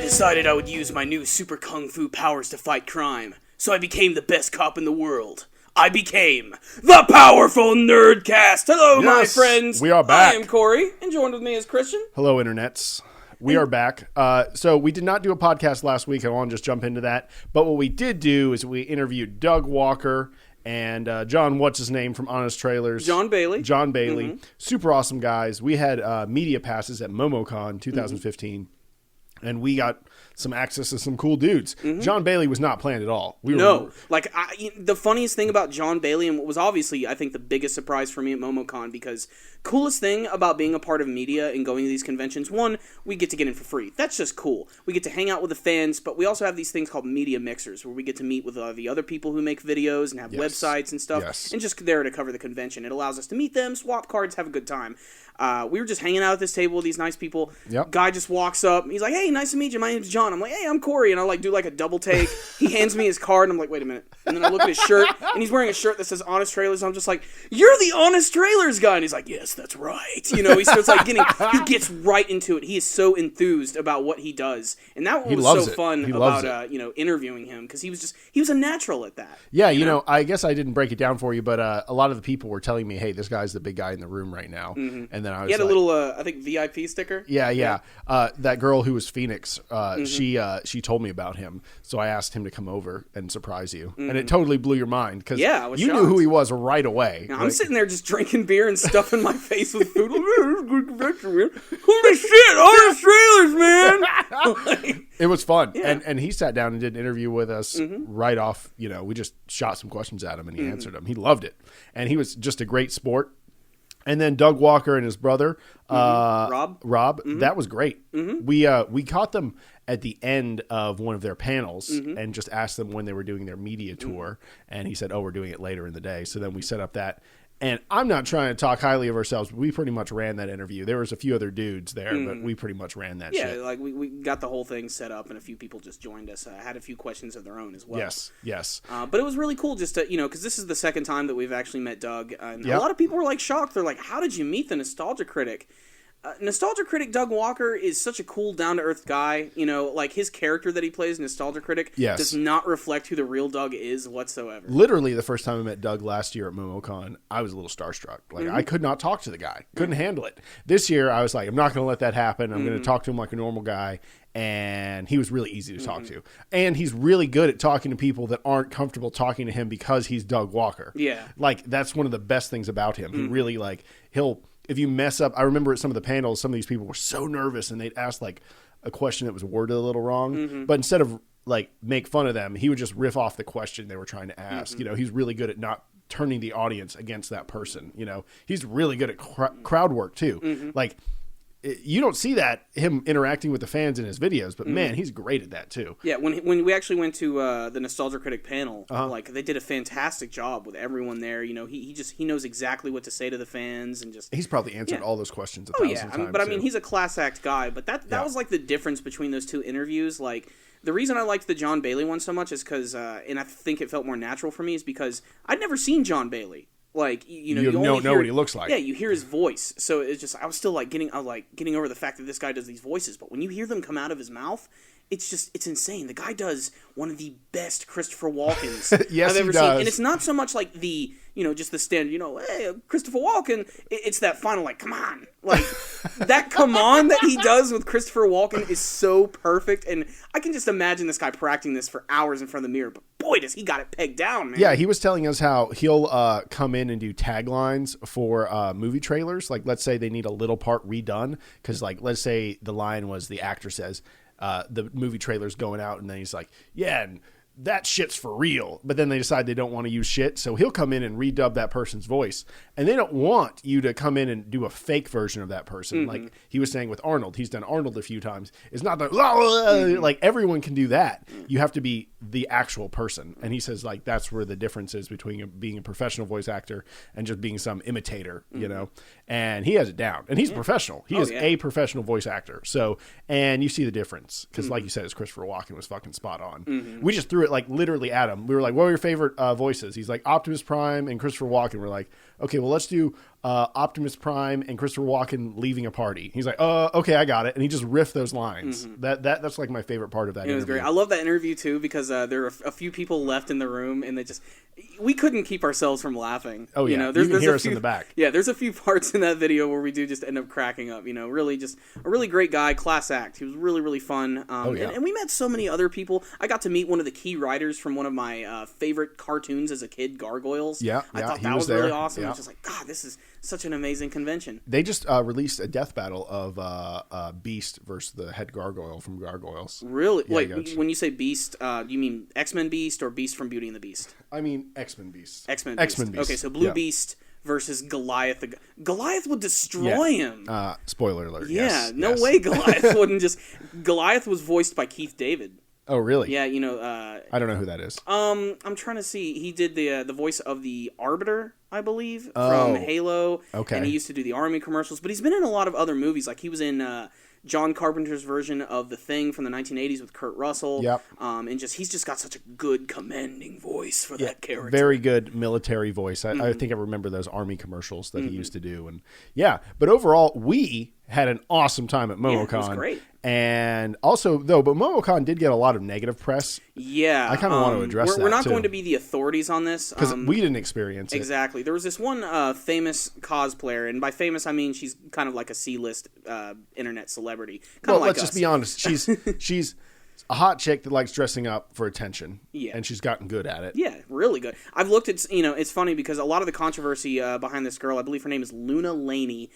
decided I would use my new super kung fu powers to fight crime, so I became the best cop in the world. I became the powerful Nerdcast. Hello, my friends. We are back. I am Corey, and joined with me is Christian. Hello, internets. We are back. So we did not do a podcast last week. I want to just jump into that. But what we did do is we interviewed Doug Walker and John, what's his name from Honest Trailers? John Bailey. Mm-hmm. Super awesome guys. We had media passes at Momocon 2015. And we got some access to some cool dudes. Mm-hmm. John Bailey was not planned at all. The funniest thing about John Bailey, and what was obviously, I think, the biggest surprise for me at Momocon, because coolest thing about being a part of media and going to these conventions, one, we get to get in for free. That's just cool. We get to hang out with the fans, but we also have these things called media mixers, where we get to meet with the other people who make videos and have websites and stuff, and just there to cover the convention. It allows us to meet them, swap cards, have a good time. We were just hanging out at this table with these nice people. Yep. Guy just walks up. He's like, "Hey, nice to meet you. My name's John." I'm like, "Hey, I'm Corey." And I do a double take. He hands me his card, and I'm like, "Wait a minute." And then I look at his shirt, and he's wearing a shirt that says Honest Trailers. I'm just like, "You're the Honest Trailers guy." And he's like, "Yes, that's right." He starts he gets right into it. He is so enthused about what he does. And that was so fun about interviewing him, because he was a natural at that. Yeah, you know, I guess I didn't break it down for you, but a lot of the people were telling me, "Hey, this guy's the big guy in the room right now." Mm-hmm. And then I was he had a little I think VIP sticker. Yeah. That girl who was Phoenix, she told me about him, so I asked him to come over and surprise you, and it totally blew your mind because you shocked. Knew who he was right away. Now, I'm sitting there just drinking beer and stuffing my face with food. Holy shit, Honest Trailers, man! It was fun, and he sat down and did an interview with us right off. We just shot some questions at him, and he answered them. He loved it, and he was just a great sport. And then Doug Walker and his brother, Rob, that was great. Mm-hmm. We caught them at the end of one of their panels and just asked them when they were doing their media tour. And he said, "Oh, we're doing it later in the day." So then we set up that. And I'm not trying to talk highly of ourselves, but we pretty much ran that interview. There was a few other dudes there, but we pretty much ran that shit. Yeah, we got the whole thing set up, and a few people just joined us. Had a few questions of their own as well. Yes. But it was really cool just to, because this is the second time that we've actually met Doug. And a lot of people were, shocked. They're like, "How did you meet the Nostalgia Critic?" Nostalgia Critic Doug Walker is such a cool, down-to-earth guy. His character that he plays, Nostalgia Critic, does not reflect who the real Doug is whatsoever. Literally, the first time I met Doug last year at Momocon, I was a little starstruck. I could not talk to the guy. Couldn't handle it. This year, I was like, I'm not going to let that happen. I'm going to talk to him like a normal guy. And he was really easy to talk to. And he's really good at talking to people that aren't comfortable talking to him because he's Doug Walker. Yeah. That's one of the best things about him. He really, he'll... If you mess up, I remember at some of the panels, some of these people were so nervous and they'd ask a question that was worded a little wrong. But instead of make fun of them, he would just riff off the question they were trying to ask. He's really good at not turning the audience against that person. He's really good at crowd work too. You don't see him interacting with the fans in his videos, but man, he's great at that too. Yeah, when we actually went to the Nostalgia Critic panel, they did a fantastic job with everyone there. He knows exactly what to say to the fans, and he's probably answered all those questions 1,000 times. But he's a class act guy. But that was the difference between those two interviews. The reason I liked the John Bailey one so much is because, and I think it felt more natural for me, is because I'd never seen John Bailey. You don't know what he looks like. Yeah, you hear his voice. So it's just, I was getting over the fact that this guy does these voices. But when you hear them come out of his mouth, it's insane. The guy does one of the best Christopher Walkens I've ever seen. And it's not so much just the standard, hey, Christopher Walken. It's that final, come on. That come on that he does with Christopher Walken is so perfect. And I can just imagine this guy practicing this for hours in front of the mirror. But boy, does he got it pegged down, man. Yeah, he was telling us how he'll come in and do taglines for movie trailers. Let's say they need a little part redone. Because, let's say the line was the actor says, the movie trailer's going out, and then he's like, yeah, and that shit's for real. But then they decide they don't want to use shit, so he'll come in and redub that person's voice. And they don't want you to come in and do a fake version of that person. Like he was saying with Arnold. He's done Arnold a few times. It's not everyone can do that. You have to be the actual person. And he says that's where the difference is between being a professional voice actor and just being some imitator, and he has it down, and he's a professional. He is a professional voice actor. So, and you see the difference because, like you said, his Christopher Walken was fucking spot on. We just threw it like literally at him. We were like, "What were your favorite voices?" He's like Optimus Prime and Christopher Walken. We're like, "Okay, well, let's do Optimus Prime and Christopher Walken leaving a party." He's like, okay, I got it," and he just riffed those lines. That's like my favorite part of that. It was great. I love that interview too because there were a few people left in the room, and we couldn't keep ourselves from laughing. Oh yeah, you can hear us in the back. Yeah, there's a few parts in that video where we do just end up cracking up. Really just a really great guy, class act. He was really, really fun. And we met so many other people. I got to meet one of the key writers from one of my favorite cartoons as a kid, Gargoyles. I thought that was really awesome. I was just like, God, this is such an amazing convention. They just released a death battle of Beast versus the head gargoyle from Gargoyles. Really? Yeah, wait, when you say Beast, do you mean X-Men Beast or Beast from Beauty and the Beast? I mean X-Men Beast. X-Men Beast. Okay, so Blue Beast versus Goliath. Goliath would destroy him. Spoiler alert. Yeah, no way Goliath wouldn't just... Goliath was voiced by Keith David. Oh, really? Yeah, I don't know who that is. I'm trying to see. He did the voice of the Arbiter, I believe, from Halo. Okay. And he used to do the Army commercials, but he's been in a lot of other movies. Like he was in John Carpenter's version of The Thing from the 1980s with Kurt Russell. Yep. And he's just got such a good, commanding voice for that character. Very good military voice. I think I remember those Army commercials that he used to do. And but overall, we had an awesome time at Momocon. Yeah, it was great. And also, but Momocon did get a lot of negative press. Yeah. I kind of want to address that, We're not going to be the authorities on this. Because we didn't experience it. Exactly. There was this one famous cosplayer, and by famous I mean she's kind of like a C-list internet celebrity. Let's just be honest. She's a hot chick that likes dressing up for attention. Yeah. And she's gotten good at it. Yeah, really good. I've looked at, it's funny because a lot of the controversy behind this girl, I believe her name is Luna Laney,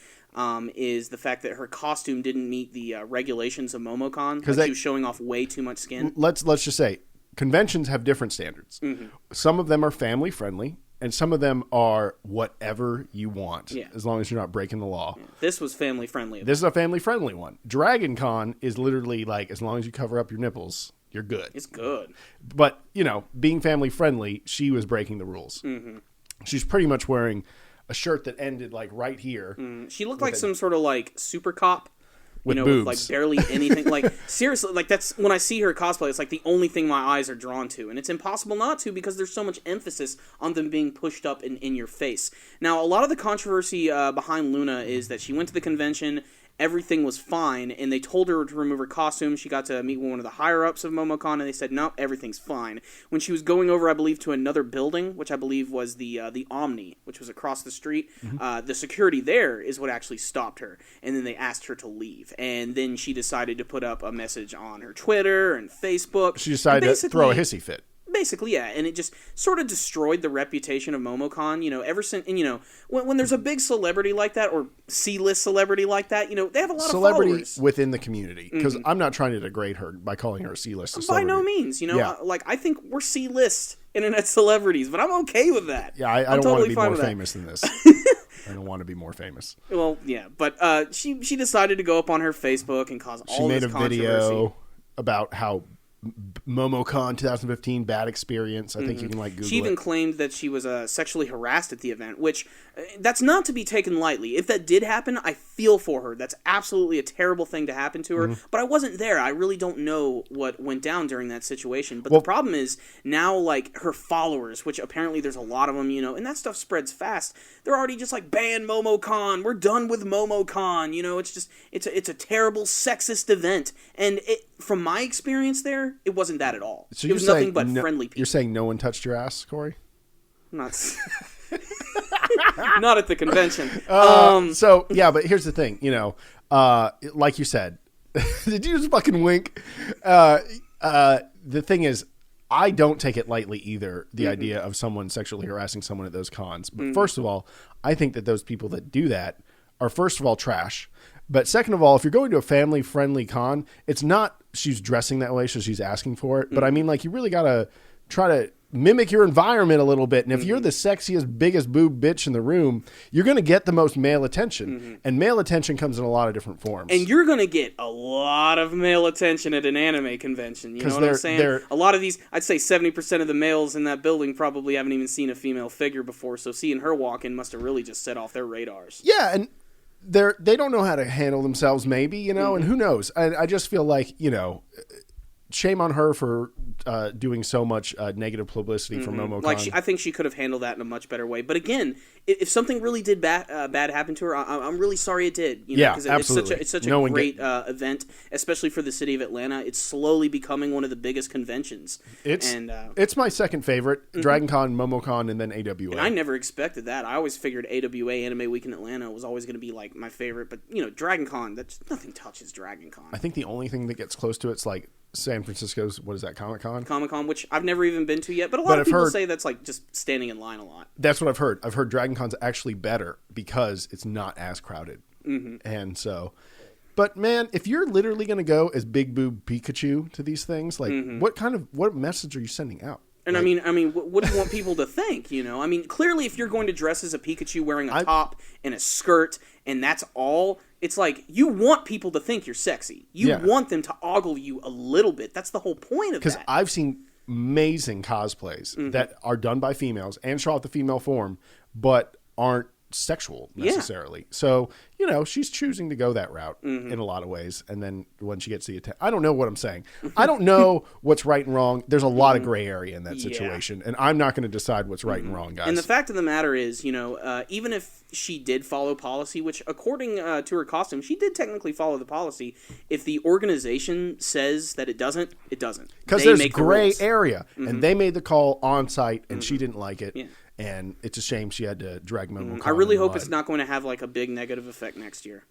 is the fact that her costume didn't meet the regulations of Momocon. Because she was showing off way too much skin. Let's just say, conventions have different standards. Some of them are family friendly, and some of them are whatever you want, as long as you're not breaking the law. Yeah. This was family friendly. This is a family friendly one. Dragon Con is literally like, as long as you cover up your nipples, you're good. It's good. But, being family friendly, she was breaking the rules. She's pretty much wearing a shirt that ended like right here. She looked like some sort of like super cop. With boobs. With like barely anything. Like seriously, like that's when I see her cosplay, it's like the only thing my eyes are drawn to, and it's impossible not to because there's so much emphasis on them being pushed up in your face. Now, a lot of the controversy behind Luna is that she went to the convention. Everything was fine, and they told her to remove her costume. She got to meet one of the higher-ups of Momocon, and they said, no, everything's fine. When she was going over, I believe, to another building, which I believe was the Omni, which was across the street, the security there is what actually stopped her, and then they asked her to leave. And then she decided to put up a message on her Twitter and Facebook. She decided to throw a hissy fit. Basically, yeah, and it just sort of destroyed the reputation of Momocon, ever since, and, when there's a big celebrity like that, or C-list celebrity like that, they have a lot of followers. Within the community, because I'm not trying to degrade her by calling her a C-list celebrity. By no means, I think we're C-list internet celebrities, but I'm okay with that. Yeah, I don't want to be more famous than this. I don't want to be more famous. Well, yeah, but she decided to go up on her Facebook and cause all this controversy. She made a video about how Momocon 2015 bad experience. I think you can Google it. She even claimed that she was sexually harassed at the event, which that's not to be taken lightly. If that did happen, I feel for her. That's absolutely a terrible thing to happen to her. But I wasn't there. I really don't know what went down during that situation. But the problem is now, her followers, which apparently there's a lot of them, and that stuff spreads fast. They're already just ban Momocon. We're done with Momocon. It's a terrible sexist event, and from my experience there, it wasn't that at all. So it was nothing but friendly people. You're saying no one touched your ass, Corey? Not at the convention. But here's the thing. Like you said, did you just fucking wink? The thing is, I don't take it lightly either, the idea of someone sexually harassing someone at those cons. But first of all, I think that those people that do that are, first of all, trash. But second of all, if you're going to a family-friendly con, it's not she's dressing that way, so she's asking for it. But I mean, you really got to try to mimic your environment a little bit. And if you're the sexiest, biggest boob bitch in the room, you're going to get the most male attention. And male attention comes in a lot of different forms. And you're going to get a lot of male attention at an anime convention. You know what I'm saying? A lot of these, I'd say 70% of the males in that building probably haven't even seen a female figure before. So seeing her walk in must have really just set off their radars. Yeah, and they don't know how to handle themselves, maybe, you know, and who knows? I just feel like, you know, shame on her for doing so much negative publicity for Momocon. Like, I think she could have handled that in a much better way. But again, if something really did bad happen to her, I'm really sorry it did. You know, yeah, absolutely. It's such a great event, especially for the city of Atlanta. It's slowly becoming one of the biggest conventions. It's my second favorite, Dragon Con, Momocon, and then AWA. And I never expected that. I always figured AWA, Anime Week in Atlanta, was always going to be like my favorite. But, you know, Dragon Con, nothing touches Dragon Con. I think the only thing that gets close to it's like San Francisco's, what is that, Comic-Con? Comic-Con, which I've never even been to yet, but a lot of people say that's like just standing in line a lot. That's what I've heard. I've heard Dragon Con's actually better because it's not as crowded. And so, but man, if you're literally going to go as Big Boob Pikachu to these things, like what message are you sending out? And like, I mean, what do you want people to think? You know, I mean, clearly, if you're going to dress as a Pikachu wearing a top and a skirt, and that's all, it's like you want people to think you're sexy. You want them to ogle you a little bit. That's the whole point of that. Because I've seen amazing cosplays that are done by females and show off the female form, but aren't sexual necessarily. So, you know, she's choosing to go that route in a lot of ways. And then when she gets the attention, I don't know what I'm saying. I don't know what's right and wrong. There's a lot of gray area in that situation. And I'm not going to decide what's right and wrong, guys. And the fact of the matter is, you know, even if she did follow policy, which according to her costume, she did technically follow the policy. If the organization says that it doesn't, it doesn't. Because there's gray area. And they made the call on site and she didn't like it. Yeah. And it's a shame she had to drag Momocon. I really hope it's not going to have like a big negative effect next year.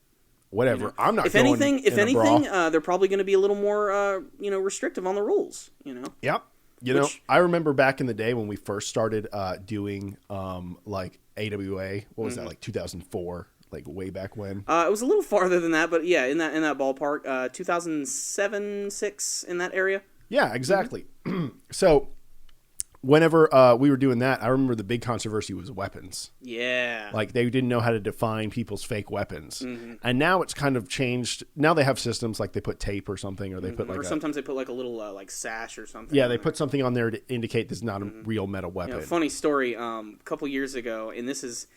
Whatever. You know? I'm not. If anything, they're probably going to be a little more, restrictive on the rules. You know. Yep. You know, I remember back in the day when we first started doing like AWA. What was that, like 2004? Like way back when? It was a little farther than that, but yeah, in that ballpark. 2007, 6 in that area. Yeah, exactly. So. Whenever we were doing that, I remember the big controversy was weapons. Yeah. Like, they didn't know how to define people's fake weapons. And now it's kind of changed. Now they have systems like they put tape or something, or they put like sometimes they put like a little like sash or something. Yeah, they put something on there to indicate this is not a real metal weapon. You know, funny story, a couple years ago, and this is,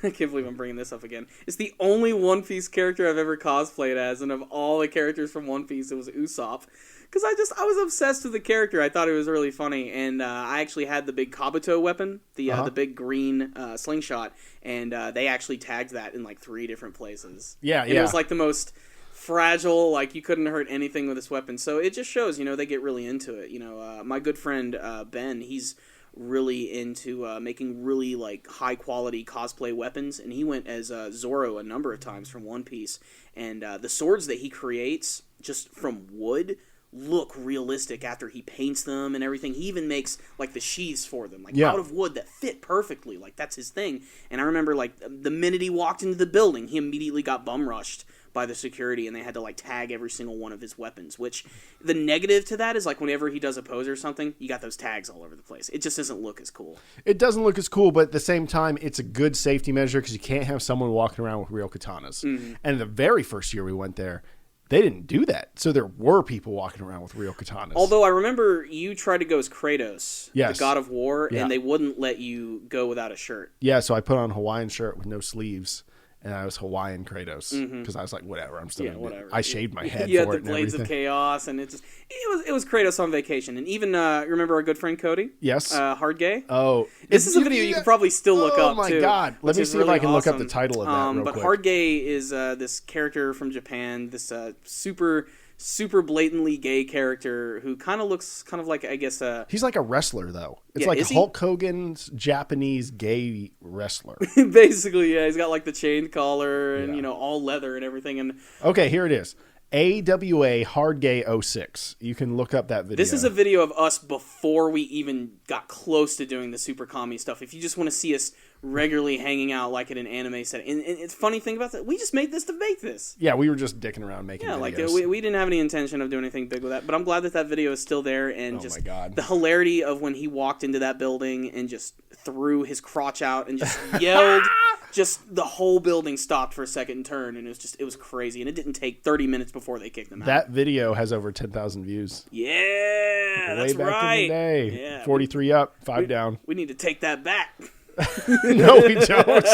I can't believe I'm bringing this up again. It's the only One Piece character I've ever cosplayed as, and of all the characters from One Piece, it was Usopp. Because I was obsessed with the character. I thought it was really funny, and I actually had the big Kabuto weapon, the big green slingshot, and they actually tagged that in like 3 different places. Yeah, and it was like the most fragile, like you couldn't hurt anything with this weapon. So it just shows, you know, they get really into it. You know, my good friend Ben, he's really into making really like high quality cosplay weapons, and he went as Zoro a number of times from One Piece, and the swords that he creates just from wood look realistic after he paints them and everything. He even makes like the sheaths for them, like out of wood that fit perfectly. Like that's his thing. And I remember like the minute he walked into the building, he immediately got bum rushed by the security, and they had to like tag every single one of his weapons. Which the negative to that is like whenever he does a pose or something, you got those tags all over the place. It just doesn't look as cool. It doesn't look as cool, but at the same time, it's a good safety measure because you can't have someone walking around with real katanas. And the very first year we went there, they didn't do that. So there were people walking around with real katanas. Although I remember you tried to go as Kratos, the god of war, and they wouldn't let you go without a shirt. Yeah, so I put on a Hawaiian shirt with no sleeves, and I was Hawaiian Kratos because I was like, whatever, I'm still whatever. I shaved my head you for had it the Blades and of Chaos, and it was Kratos on vacation. And even, remember our good friend Cody? Yes. Hard Gay? Oh. This is a video you can probably still look up, too. Oh, my God. Let me see if I can look up the title of that real quick. But Hard Gay is this character from Japan, this super blatantly gay character who kind of looks kind of like, I guess... he's like a wrestler, though. It's like Hulk Hogan's Japanese gay wrestler. Basically, yeah. He's got like the chain collar and, you know, all leather and everything. And okay, here it is. AWA Hard Gay 06. You can look up that video. This is a video of us before we even got close to doing the super commie stuff. If you just want to see us regularly hanging out like at an anime set. And it's funny thing about that, we just made this to make this. Yeah, we were just dicking around making videos. Like we didn't have any intention of doing anything big with that, but I'm glad that video is still there, and my God. The hilarity of when he walked into that building and just threw his crotch out and just yelled. Just the whole building stopped for a second and turned, and it was crazy, and it didn't take 30 minutes before they kicked him out. That video has over 10,000 views. Yeah, that's right. Way back in the day. Yeah, 43 up, 5 down. We need to take that back. No, we don't.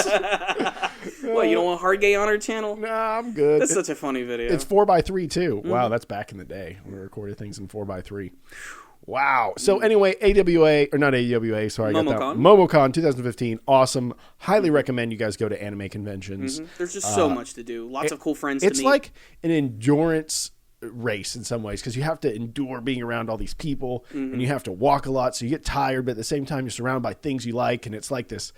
What, you don't want Hard Gay on our channel? Nah, I'm good. That's such a funny video. It's 4:3 too. Wow, that's back in the day when we recorded things in 4:3. Wow. So anyway, AWA, or not AWA, sorry. I got that. Momocon 2015. Awesome. Highly recommend you guys go to anime conventions. There's just so much to do. Lots of cool friends to meet. It's like an endurance race in some ways because you have to endure being around all these people and you have to walk a lot, so you get tired, but at the same time you're surrounded by things you like, and it's like this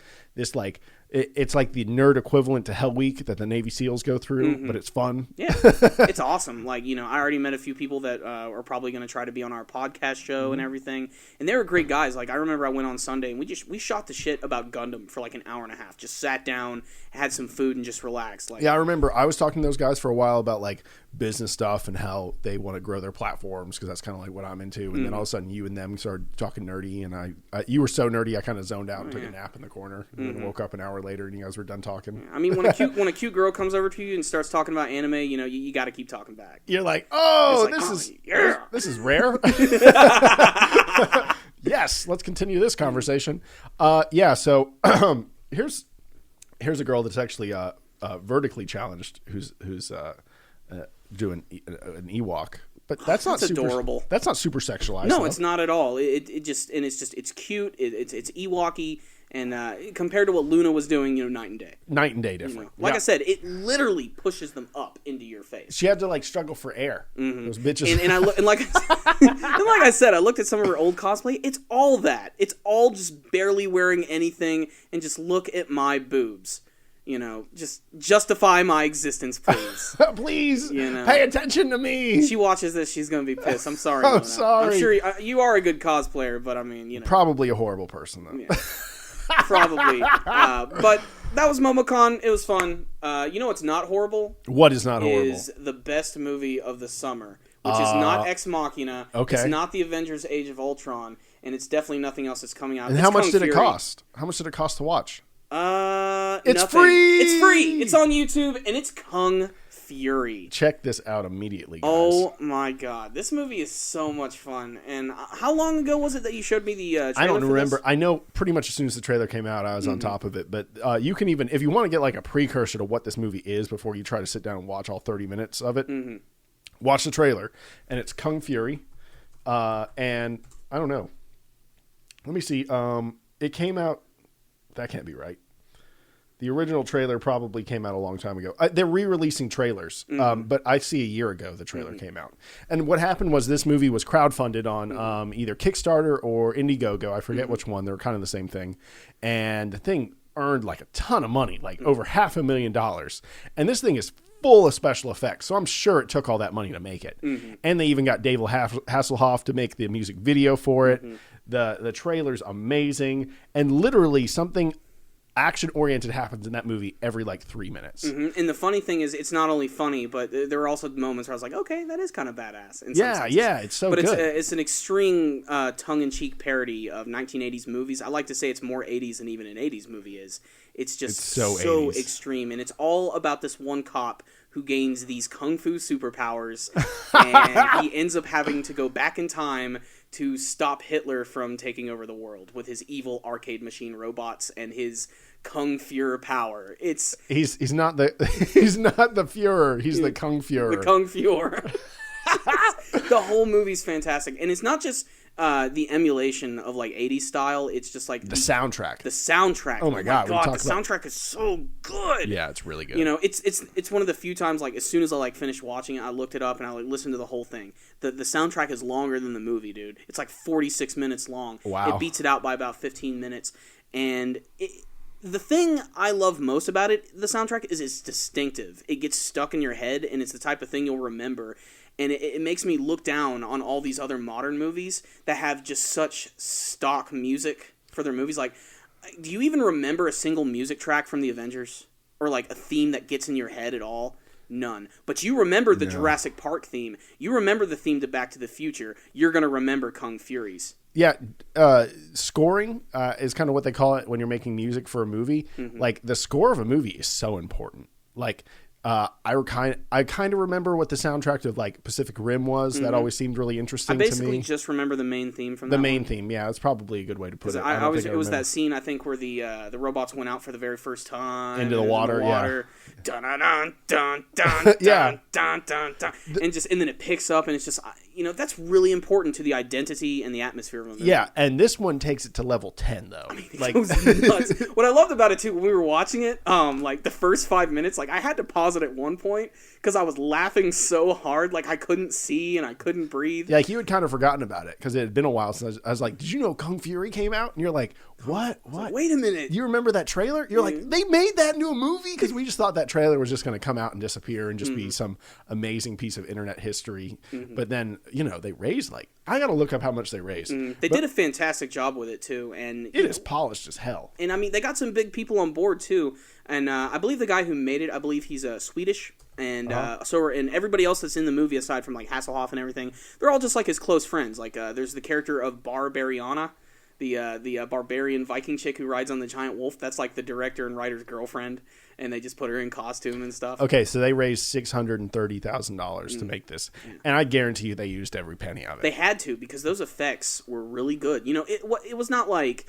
like it's like the nerd equivalent to Hell Week that the Navy SEALs go through, but it's fun. Yeah, it's awesome. Like, you know, I already met a few people that are probably going to try to be on our podcast show and everything, and they were great guys. Like, I remember I went on Sunday and we shot the shit about Gundam for like an hour and a half. Just sat down, had some food, and just relaxed. Like, yeah, I remember I was talking to those guys for a while about like business stuff and how they want to grow their platforms because that's kind of like what I'm into. And then all of a sudden, you and them started talking nerdy, and I you were so nerdy I kind of zoned out and took a nap in the corner, and then woke up an hour later and you guys were done talking. I mean, when a cute girl comes over to you and starts talking about anime, you know, you got to keep talking back. You're like, oh, like, this is rare. Yes, let's continue this conversation. Yeah, so here's a girl that's actually vertically challenged who's doing an Ewok. But that's not super, adorable. That's not super sexualized. No, though. it's not at all. It's cute. It's Ewok-y, and compared to what Luna was doing, you know, night and day. Night and day different. You know? Like I said, it literally pushes them up into your face. She had to like struggle for air. Those bitches. And like I said, I looked at some of her old cosplay. It's all that. It's all just barely wearing anything, and just look at my boobs. You know, just justify my existence, please. Please, you know? Pay attention to me. She watches this, she's going to be pissed. I'm sorry. I'm sorry. I'm sure you are a good cosplayer, but I mean, you know. Probably a horrible person, though. Yeah. Probably. But that was Momocon. It was fun. You know what's not horrible? What is not horrible? Is the best movie of the summer, which is not Ex Machina. Okay. It's not the Avengers Age of Ultron, and it's definitely nothing else that's coming out. And how much did it cost? How much did it cost to watch? It's nothing. Free. It's free. It's on YouTube, and it's Kung Fury. Check this out immediately, guys. Oh my god, this movie is so much fun. And how long ago was it that you showed me the trailer? I don't remember. This? I know pretty much as soon as the trailer came out, I was on top of it. But you can even, if you want to get like a precursor to what this movie is before you try to sit down and watch all 30 minutes of it, watch the trailer, and it's Kung Fury. And I don't know. Let me see. It came out. That can't be right. The original trailer probably came out a long time ago. They're re-releasing trailers, but I see a year ago the trailer came out. And what happened was this movie was crowdfunded on either Kickstarter or Indiegogo. I forget which one. They're kind of the same thing. And the thing earned like a ton of money, like over $500,000. And this thing is full of special effects, so I'm sure it took all that money to make it. And they even got David Hasselhoff to make the music video for it. The trailer's amazing, and literally something action-oriented happens in that movie every like 3 minutes. And the funny thing is, it's not only funny, but there are also moments where I was like, okay, that is kind of badass. Yeah, it's so good. But it's an extreme tongue-in-cheek parody of 1980s movies. I like to say it's more 80s than even an 80s movie is. It's just so extreme, and it's all about this one cop who gains these kung fu superpowers, and he ends up having to go back in time to stop Hitler from taking over the world with his evil arcade machine robots and his Kung Fuhrer power. He's not the Fuhrer. He's the Kung Fuhrer. The Kung Fuhrer. The whole movie's fantastic, and it's not just the emulation of like 80s style. It's just like the soundtrack. The soundtrack. Oh my god! The soundtrack is so good. Yeah, it's really good. You know, it's one of the few times like as soon as I like finished watching it, I looked it up and I like listened to the whole thing. The soundtrack is longer than the movie, dude. It's like 46 minutes long. Wow. It beats it out by about 15 minutes, and the thing I love most about it, the soundtrack, is it's distinctive. It gets stuck in your head, and it's the type of thing you'll remember. And it makes me look down on all these other modern movies that have just such stock music for their movies. Like, do you even remember a single music track from the Avengers? Or, like, a theme that gets in your head at all? None. But you remember the Jurassic Park theme. You remember the theme to Back to the Future. You're going to remember Kung Fury's. Yeah, scoring is kind of what they call it when you're making music for a movie. Like, the score of a movie is so important. Like, I kind of remember what the soundtrack of like Pacific Rim was. That always seemed really interesting to me. I basically just remember the main theme from the main theme. Yeah, that's probably a good way to put it. It was that scene I think where the robots went out for the very first time into the water. Yeah. Dun dun dun dun dun dun dun dun dun, and then it picks up and it's just that's really important to the identity and the atmosphere of the movie. Yeah, and this one takes it to level 10 though. I mean, it goes nuts. What I loved about it too when we were watching it, like the first 5 minutes, like I had to pause it at one point because I was laughing so hard, like I couldn't see and I couldn't breathe. Yeah, you had kind of forgotten about it because it had been a while since I was like, "Did you know Kung Fury came out?" And you're like, "What? What? Wait a minute! You remember that trailer?" You're like, "They made that into a movie?" Because we just thought that trailer was just going to come out and disappear and just be some amazing piece of internet history. But then they raised I got to look up how much they raised. They did a fantastic job with it too, and it is polished as hell. And I mean, they got some big people on board too. And I believe the guy who made it, I believe he's Swedish, and and everybody else that's in the movie, aside from like Hasselhoff and everything, they're all just like his close friends. Like there's the character of Barbariana, the barbarian Viking chick who rides on the giant wolf. That's like the director and writer's girlfriend, and they just put her in costume and stuff. Okay, so they raised $630,000 to make this, and I guarantee you they used every penny of it. They had to because those effects were really good. It was not like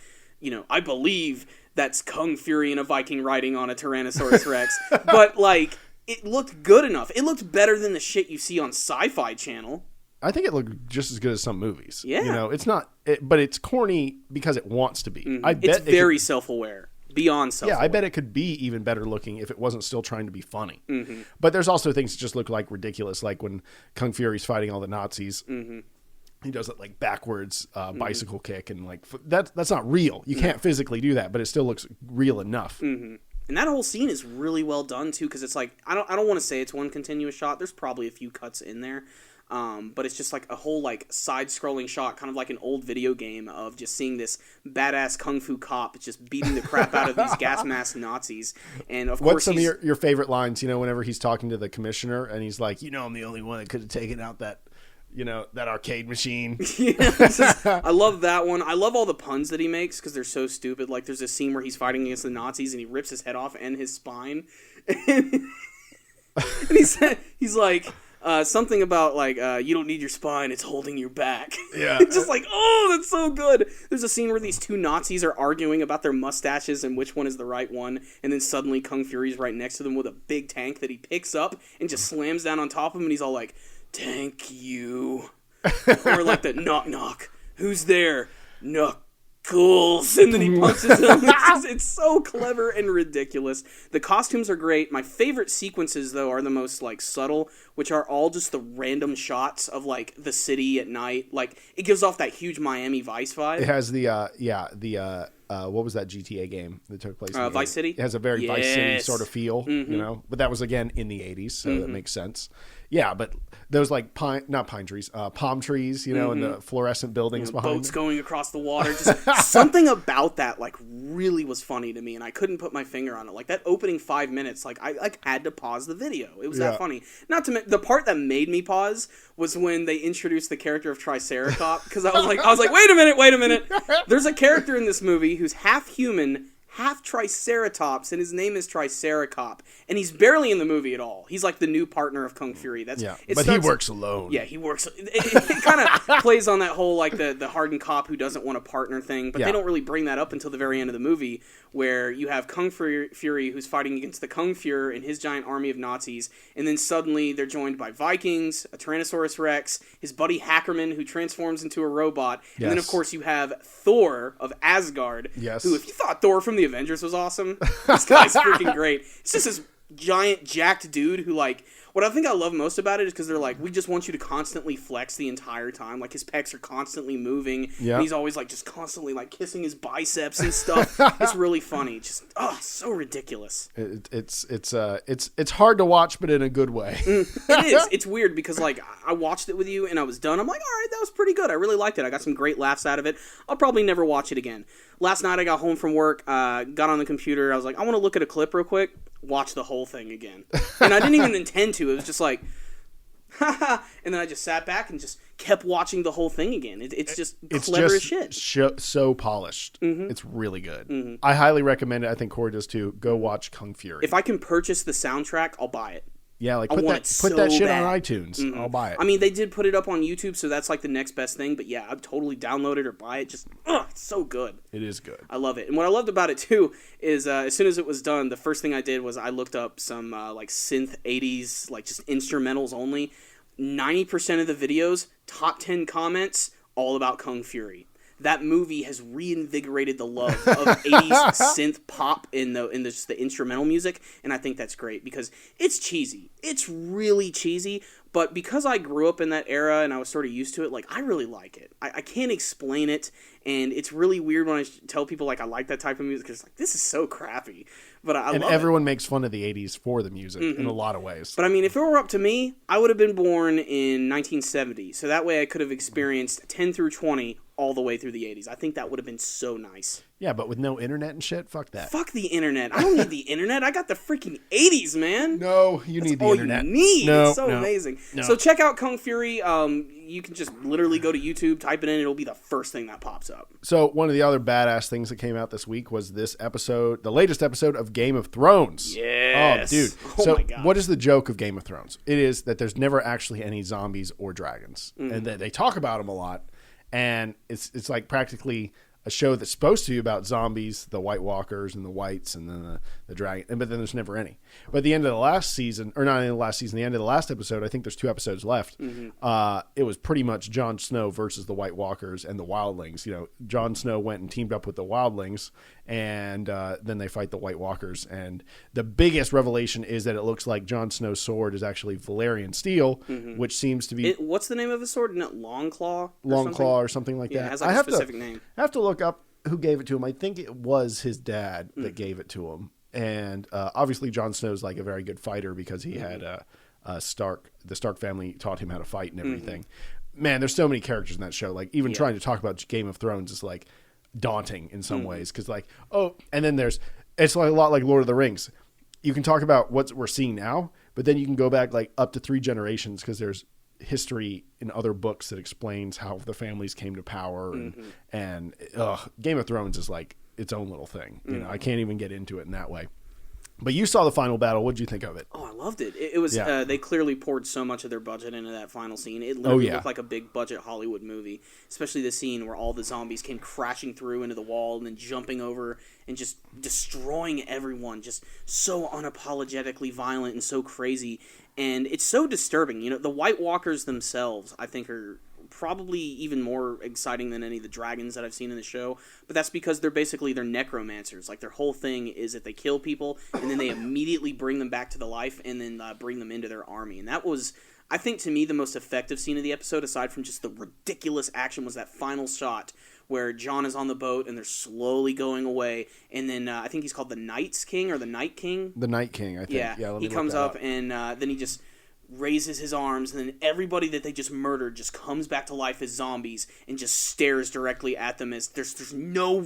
I believe that's Kung Fury and a Viking riding on a Tyrannosaurus Rex. But, it looked good enough. It looked better than the shit you see on Sci-Fi Channel. I think it looked just as good as some movies. Yeah. It's not... but it's corny because it wants to be. It's very self-aware. Beyond self-aware. Yeah, I bet it could be even better looking if it wasn't still trying to be funny. But there's also things that just look ridiculous, like when Kung Fury's fighting all the Nazis. He does it backwards bicycle kick, and that's not real. You can't physically do that, but it still looks real enough. And that whole scene is really well done too, because it's I don't want to say it's one continuous shot. There's probably a few cuts in there, but it's just a whole side-scrolling shot, kind of like an old video game of just seeing this badass kung fu cop just beating the crap out of these gas mask Nazis. And of course, what's some of your favorite lines? Whenever he's talking to the commissioner, and he's like, "I'm the only one that could have taken out that." That arcade machine. I love that one. I love all the puns that he makes because they're so stupid. Like, there's a scene where he's fighting against the Nazis and he rips his head off and his spine. And he's like, something about, you don't need your spine, it's holding your back. Yeah. Just oh, that's so good. There's a scene where these two Nazis are arguing about their mustaches and which one is the right one. And then suddenly Kung Fury's right next to them with a big tank that he picks up and just slams down on top of him. And he's all like, "Thank you." Or the knock knock. Who's there? Knuckles. And then he punches him. It's so clever and ridiculous. The costumes are great. My favorite sequences, though, are the most subtle, which are all just the random shots of the city at night. It gives off that huge Miami Vice vibe. It has the what was that GTA game that took place? In Vice City? It has a very Vice City sort of feel, But that was again in the 80s, so that makes sense. Yeah, but those palm trees, and the fluorescent buildings behind boats going across the water. Just something about that really was funny to me, and I couldn't put my finger on it. That opening 5 minutes, I had to pause the video. It was that funny. Not to the part that made me pause was when they introduced the character of Triceratops, because I was like, wait a minute. There's a character in this movie who's half human, half Triceratops, and his name is Triceracop, and he's barely in the movie at all. He's the new partner of Kung Fury. But he works alone. Yeah, he works. It kind of plays on that whole the hardened cop who doesn't want a partner thing, but they don't really bring that up until the very end of the movie, where you have Kung Fury who's fighting against the Kung Fuhrer and his giant army of Nazis, and then suddenly they're joined by Vikings, a Tyrannosaurus Rex, his buddy Hackerman, who transforms into a robot, and then of course you have Thor of Asgard, who, if you thought Thor from the Avengers was awesome, this guy's freaking great. It's just this giant jacked dude who what I think I love most about it is because they're we just want you to constantly flex the entire time. His pecs are constantly moving. And he's always just constantly kissing his biceps and stuff. It's really funny. Just so ridiculous. It's hard to watch, but in a good way. It is. It's weird because I watched it with you and I was done. I'm like, all right, that was pretty good. I really liked it. I got some great laughs out of it. I'll probably never watch it again. Last night I got home from work, got on the computer. I was like, I want to look at a clip real quick. Watch the whole thing again. And I didn't even intend to. It was just And then I just sat back and just kept watching the whole thing again. It's just clever as shit. So polished. Mm-hmm. It's really good. Mm-hmm. I highly recommend it. I think Corey does too. Go watch Kung Fury. If I can purchase the soundtrack, I'll buy it. Yeah, like I put want that shit bad. on iTunes. Mm-hmm. I'll buy it. I mean, they did put it up on YouTube, so that's like the next best thing. But yeah, I'd totally download it or buy it. Just, it's so good. It is good. I love it. And what I loved about it, too, is as soon as it was done, the first thing I did was I looked up some like synth 80s, like just instrumentals only. 90% of the videos, top 10 comments, all about Kung Fury. That movie has reinvigorated the love of 80s synth pop in just the instrumental music, and I think that's great because it's cheesy. It's really cheesy, but because I grew up in that era and I was sort of used to it, like, I really like it. I can't explain it, and it's really weird when I tell people, like, I like that type of music because, like, this is so crappy, but I love it. And everyone makes fun of the 80s for the music in a lot of ways. But, I mean, if it were up to me, I would have been born in 1970, so that way I could have experienced 10 through 20 all the way through the 80s. I think that would have been so nice. Yeah, but with no internet and shit, fuck that. Fuck the internet. I don't need the internet. I got the freaking 80s, man. No, you need the internet. All you need. No, it's so amazing. No. So check out Kung Fury. You can just literally go to YouTube, type it in, it'll be the first thing that pops up. So one of the other badass things that came out this week was this episode, the latest episode of Game of Thrones. Yes. Oh, dude. Oh my God. What is the joke of Game of Thrones? It is that there's never actually any zombies or dragons. And they talk about them a lot. And it's like practically a show that's supposed to be about zombies, the White Walkers and the Whites and then the dragon, but then there's never any. But at the end of the last season, or not in the last season, the end of the last episode, I think there's 2 episodes left. It was pretty much Jon Snow versus the White Walkers and the Wildlings. You know, Jon Snow went and teamed up with the Wildlings, and then they fight the White Walkers. And the biggest revelation is that it looks like Jon Snow's sword is actually Valyrian steel, which seems to be... What's the name of his sword? Isn't it Longclaw? Longclaw or something like that. It has like a specific name. I have to look up who gave it to him. I think it was his dad that gave it to him. And obviously Jon Snow's like a very good fighter because he had the Stark family taught him how to fight and everything. Man, there's so many characters in that show. Like even trying to talk about Game of Thrones is like daunting in some ways because like, and then it's like a lot like Lord of the Rings. You can talk about what we're seeing now, but then you can go back like up to 3 generations because there's history in other books that explains how the families came to power and Game of Thrones is like its own little thing. You know, I can't even get into it in that way. But you saw the final battle. What did you think of it? Oh, I loved it. It was they clearly poured so much of their budget into that final scene. It literally looked like a big budget Hollywood movie, especially the scene where all the zombies came crashing through into the wall and then jumping over and just destroying everyone. Just so unapologetically violent and so crazy. And it's so disturbing. You know, the White Walkers themselves, I think, are probably even more exciting than any of the dragons that I've seen in the show, but that's because they're necromancers. Like, their whole thing is that they kill people, and then they immediately bring them back to the life, and then bring them into their army. And that was, I think, to me, the most effective scene of the episode, aside from just the ridiculous action, was that final shot where Jon is on the boat, and they're slowly going away, and then I think he's called the Night's King, or the Night King? The Night King, I think. Yeah, he comes up, and then he just raises his arms, and then everybody that they just murdered just comes back to life as zombies and just stares directly at them. As there's no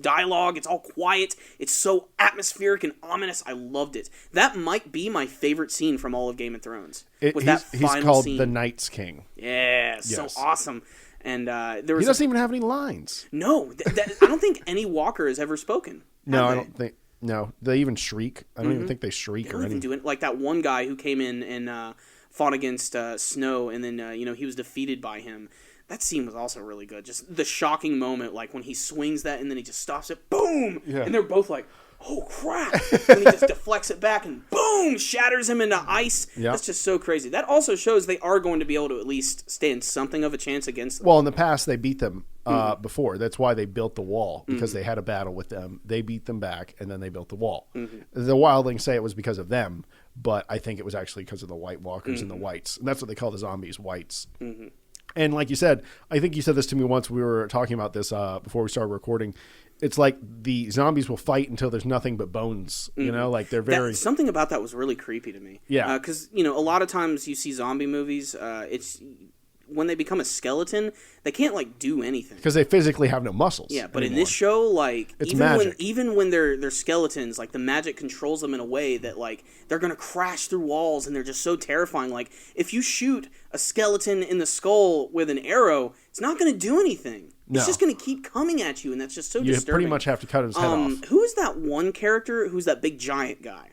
dialogue, it's all quiet, it's so atmospheric and ominous. I loved it. That might be my favorite scene from all of Game of Thrones. He's called the Night's King. Yeah, yes. So awesome. And there was he doesn't even have any lines. No, I don't think any Walker has ever spoken. No, I don't think. No, they even shriek. I don't even think they shriek or anything. Do it. Like that one guy who came in and fought against Snow, and then he was defeated by him. That scene was also really good. Just the shocking moment, like when he swings that and then he just stops it, boom, and they're both like, "Oh crap!" And he just deflects it back and boom, shatters him into ice. Yep. That's just so crazy. That also shows they are going to be able to at least stand something of a chance against them. Well, in the past they beat them before. That's why they built the wall, because they had a battle with them. They beat them back, and then they built the wall. The Wildlings say it was because of them, but I think it was actually because of the White Walkers and the Whites. And that's what they call the zombies, Whites. And like you said, I think you said this to me once we were talking about this before we started recording. It's like the zombies will fight until there's nothing but bones, you know, like they're very... Something about that was really creepy to me. Yeah. Because, a lot of times you see zombie movies, it's when they become a skeleton, they can't, like, do anything. Because they physically have no muscles. Yeah, but anymore. in this show, like, it's even when they're skeletons, like, the magic controls them in a way that, like, they're going to crash through walls, and they're just so terrifying. Like, if you shoot a skeleton in the skull with an arrow, it's not going to do anything. No. It's just going to keep coming at you, and that's just so disturbing. You pretty much have to cut his head off. Who is that one character who's that big giant guy?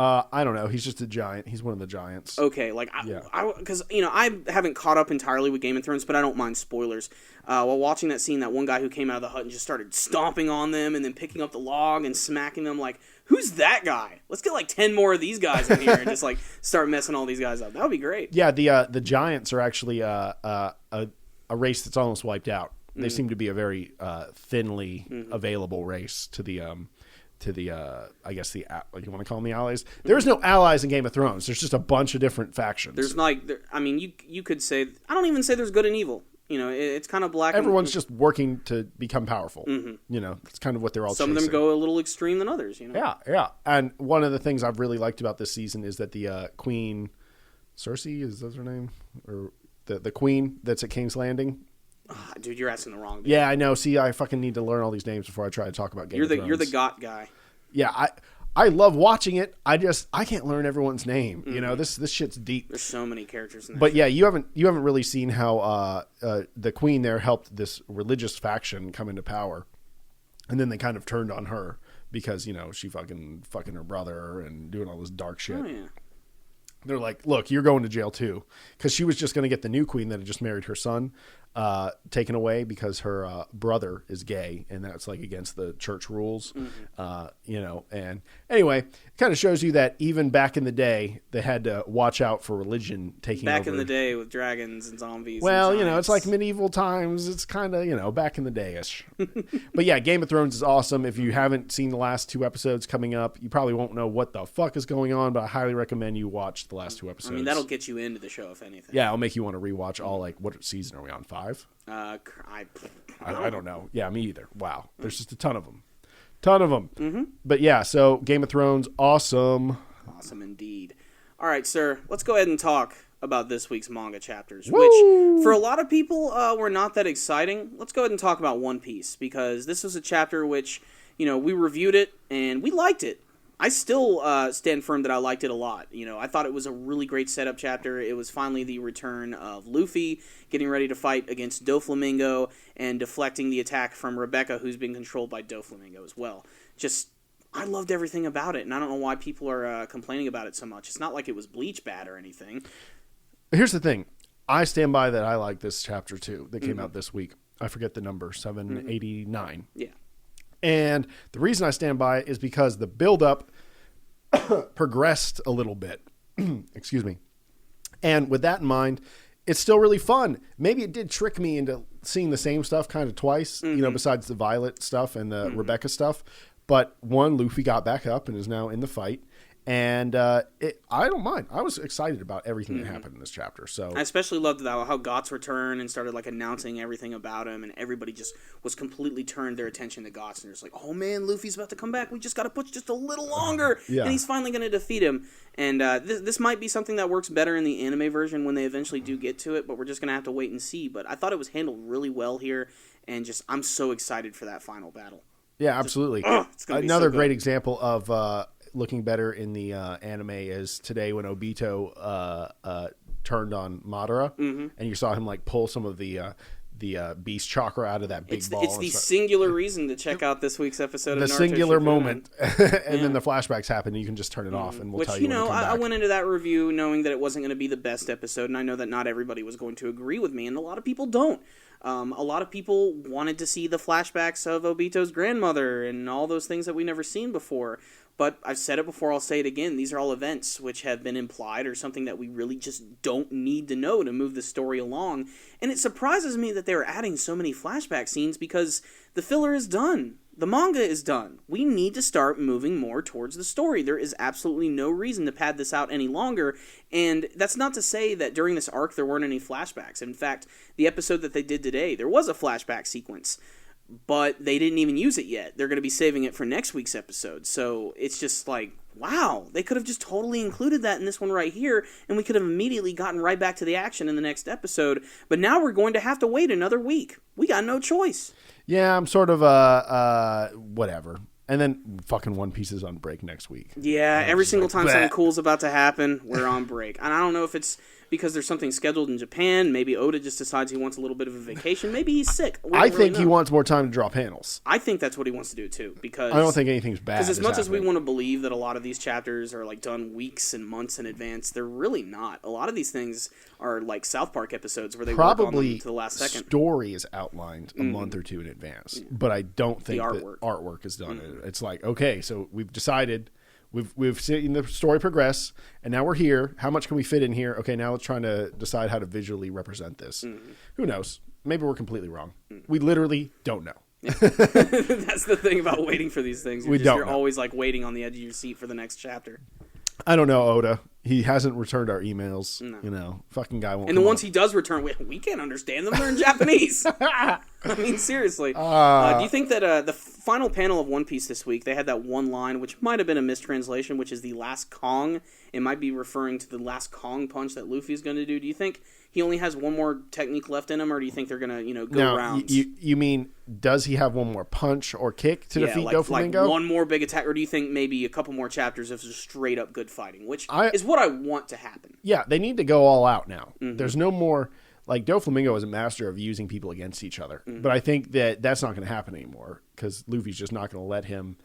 I don't know. He's just a giant. He's one of the giants. Okay, like, because, I haven't caught up entirely with Game of Thrones, but I don't mind spoilers. While watching that scene, that one guy who came out of the hut and just started stomping on them and then picking up the log and smacking them, like, who's that guy? Let's get, like, 10 more of these guys in here and just, like, start messing all these guys up. That would be great. Yeah, the giants are actually a race that's almost wiped out. They seem to be a very thinly available race to the I guess you want to call them the allies. There's no allies in Game of Thrones. There's just a bunch of different factions. There's you could say, I don't even say there's good and evil. It's kind of black. Everyone's just working to become powerful. It's kind of what they're all Some chasing. of them go a little extreme than others. Yeah. And one of the things I've really liked about this season is that the Queen Cersei, is that her name, or the queen that's at King's Landing. Dude, you're asking the wrong dude. Yeah, I know. See, I fucking need to learn all these names before I try to talk about Game of Thrones. You're the GOT guy. Yeah, I love watching it. I can't learn everyone's name. This shit's deep. There's so many characters in there. But yeah, you haven't really seen how the queen there helped this religious faction come into power, and then they kind of turned on her because she fucking her brother and doing all this dark shit. Oh yeah. They're like, look, you're going to jail too, because she was just going to get the new queen that had just married her son taken away because her brother is gay, and that's like against the church rules. And anyway, it kind of shows you that even back in the day, they had to watch out for religion taking over. Back in the day with dragons and zombies. Well, and it's like medieval times. It's kind of, back in the day-ish. But yeah, Game of Thrones is awesome. If you haven't seen the last 2 episodes coming up, you probably won't know what the fuck is going on, but I highly recommend you watch the last 2 episodes. I mean, that'll get you into the show, if anything. Yeah, it'll make you want to rewatch all, like, what season are we on, 5? I don't know. Yeah, me either. Wow. There's just a ton of them. Mm-hmm. But yeah, so Game of Thrones, awesome. Awesome indeed. All right, sir, let's go ahead and talk about this week's manga chapters, Woo! Which for a lot of people were not that exciting. Let's go ahead and talk about One Piece, because this was a chapter which, we reviewed it and we liked it. I still stand firm that I liked it a lot. I thought it was a really great setup chapter. It was finally the return of Luffy getting ready to fight against Doflamingo and deflecting the attack from Rebecca, who's been controlled by Doflamingo as well. I loved everything about it, and I don't know why people are complaining about it so much. It's not like it was Bleach bad or anything. Here's the thing. I stand by that I like this chapter too that came out this week. I forget the number, 789. Yeah. And the reason I stand by it is because the build-up progressed a little bit. Excuse me. And with that in mind, it's still really fun. Maybe it did trick me into seeing the same stuff kind of twice, besides the Violet stuff and the Rebecca stuff. But one, Luffy got back up and is now in the fight. And I don't mind. I was excited about everything that happened in this chapter. So I especially loved how Gott's return and started announcing everything about him, and everybody just was completely turned their attention to Gotts, and it's like, oh man, Luffy's about to come back. We just got to push just a little longer, and he's finally going to defeat him. And this might be something that works better in the anime version when they eventually do get to it, but we're just going to have to wait and see. But I thought it was handled really well here, and I'm so excited for that final battle. Yeah, absolutely. It's gonna be another so great example of looking better in the anime is today when Obito turned on Madara, and you saw him pull some of the beast chakra out of that big ball. It's the singular reason to check out this week's episode of Naruto. The singular moment, and then the flashbacks happen, and you can just turn it off, and we'll tell you when to come back. I went into that review knowing that it wasn't going to be the best episode, and I know that not everybody was going to agree with me, and a lot of people don't. A lot of people wanted to see the flashbacks of Obito's grandmother and all those things that we never seen before. But I've said it before, I'll say it again. These are all events which have been implied or something that we really just don't need to know to move the story along. And it surprises me that they're adding so many flashback scenes because the filler is done. The manga is done. We need to start moving more towards the story. There is absolutely no reason to pad this out any longer. And that's not to say that during this arc there weren't any flashbacks. In fact, the episode that they did today, there was a flashback sequence. but they didn't even use it yet. They're going to be saving it for next week's episode. So it's just like, wow, they could have just totally included that in this one right here, and we could have immediately gotten right back to the action in the next episode. But now we're going to have to wait another week. We got no choice. Yeah, I'm sort of whatever. And then fucking One Piece is on break next week. Yeah, every single time something cool's about to happen, we're on break. And I don't know if it's because there's something scheduled in Japan. Maybe Oda just decides he wants a little bit of a vacation. Maybe he's sick. I think he wants more time to draw panels. I think that's what he wants to do, too. Because I don't think anything's bad. Because as much as we want to believe that a lot of these chapters are like done weeks and months in advance, they're really not. A lot of these things are like South Park episodes where they work on them to the last second. Story is outlined a month or two in advance. But I don't think that artwork is done. It's like, okay, so we've decided... We've seen the story progress, and now we're here. How much can we fit in here? Okay, now let's try to decide how to visually represent this. Who knows? Maybe we're completely wrong. We literally don't know. Yeah. That's the thing about waiting for these things. You're always like waiting on the edge of your seat for the next chapter. I don't know, Oda. He hasn't returned our emails. No. You know, fucking guy won't. And the ones he does return, we can't understand them. They're in Japanese. I mean, seriously. Do you think that the final panel of One Piece this week, they had that one line, which might have been a mistranslation, which is the last Kong. It might be referring to the last Kong punch that Luffy's going to do. Do you think he only has one more technique left in him, or do you think they're going to, go rounds? You mean, does he have one more punch or kick to defeat Doflamingo? Like one more big attack, or do you think maybe a couple more chapters of just straight up good fighting, which is what I want to happen. Yeah, they need to go all out now. There's no more... Like, Doflamingo is a master of using people against each other. But I think that's not going to happen anymore because Luffy's just not going to let him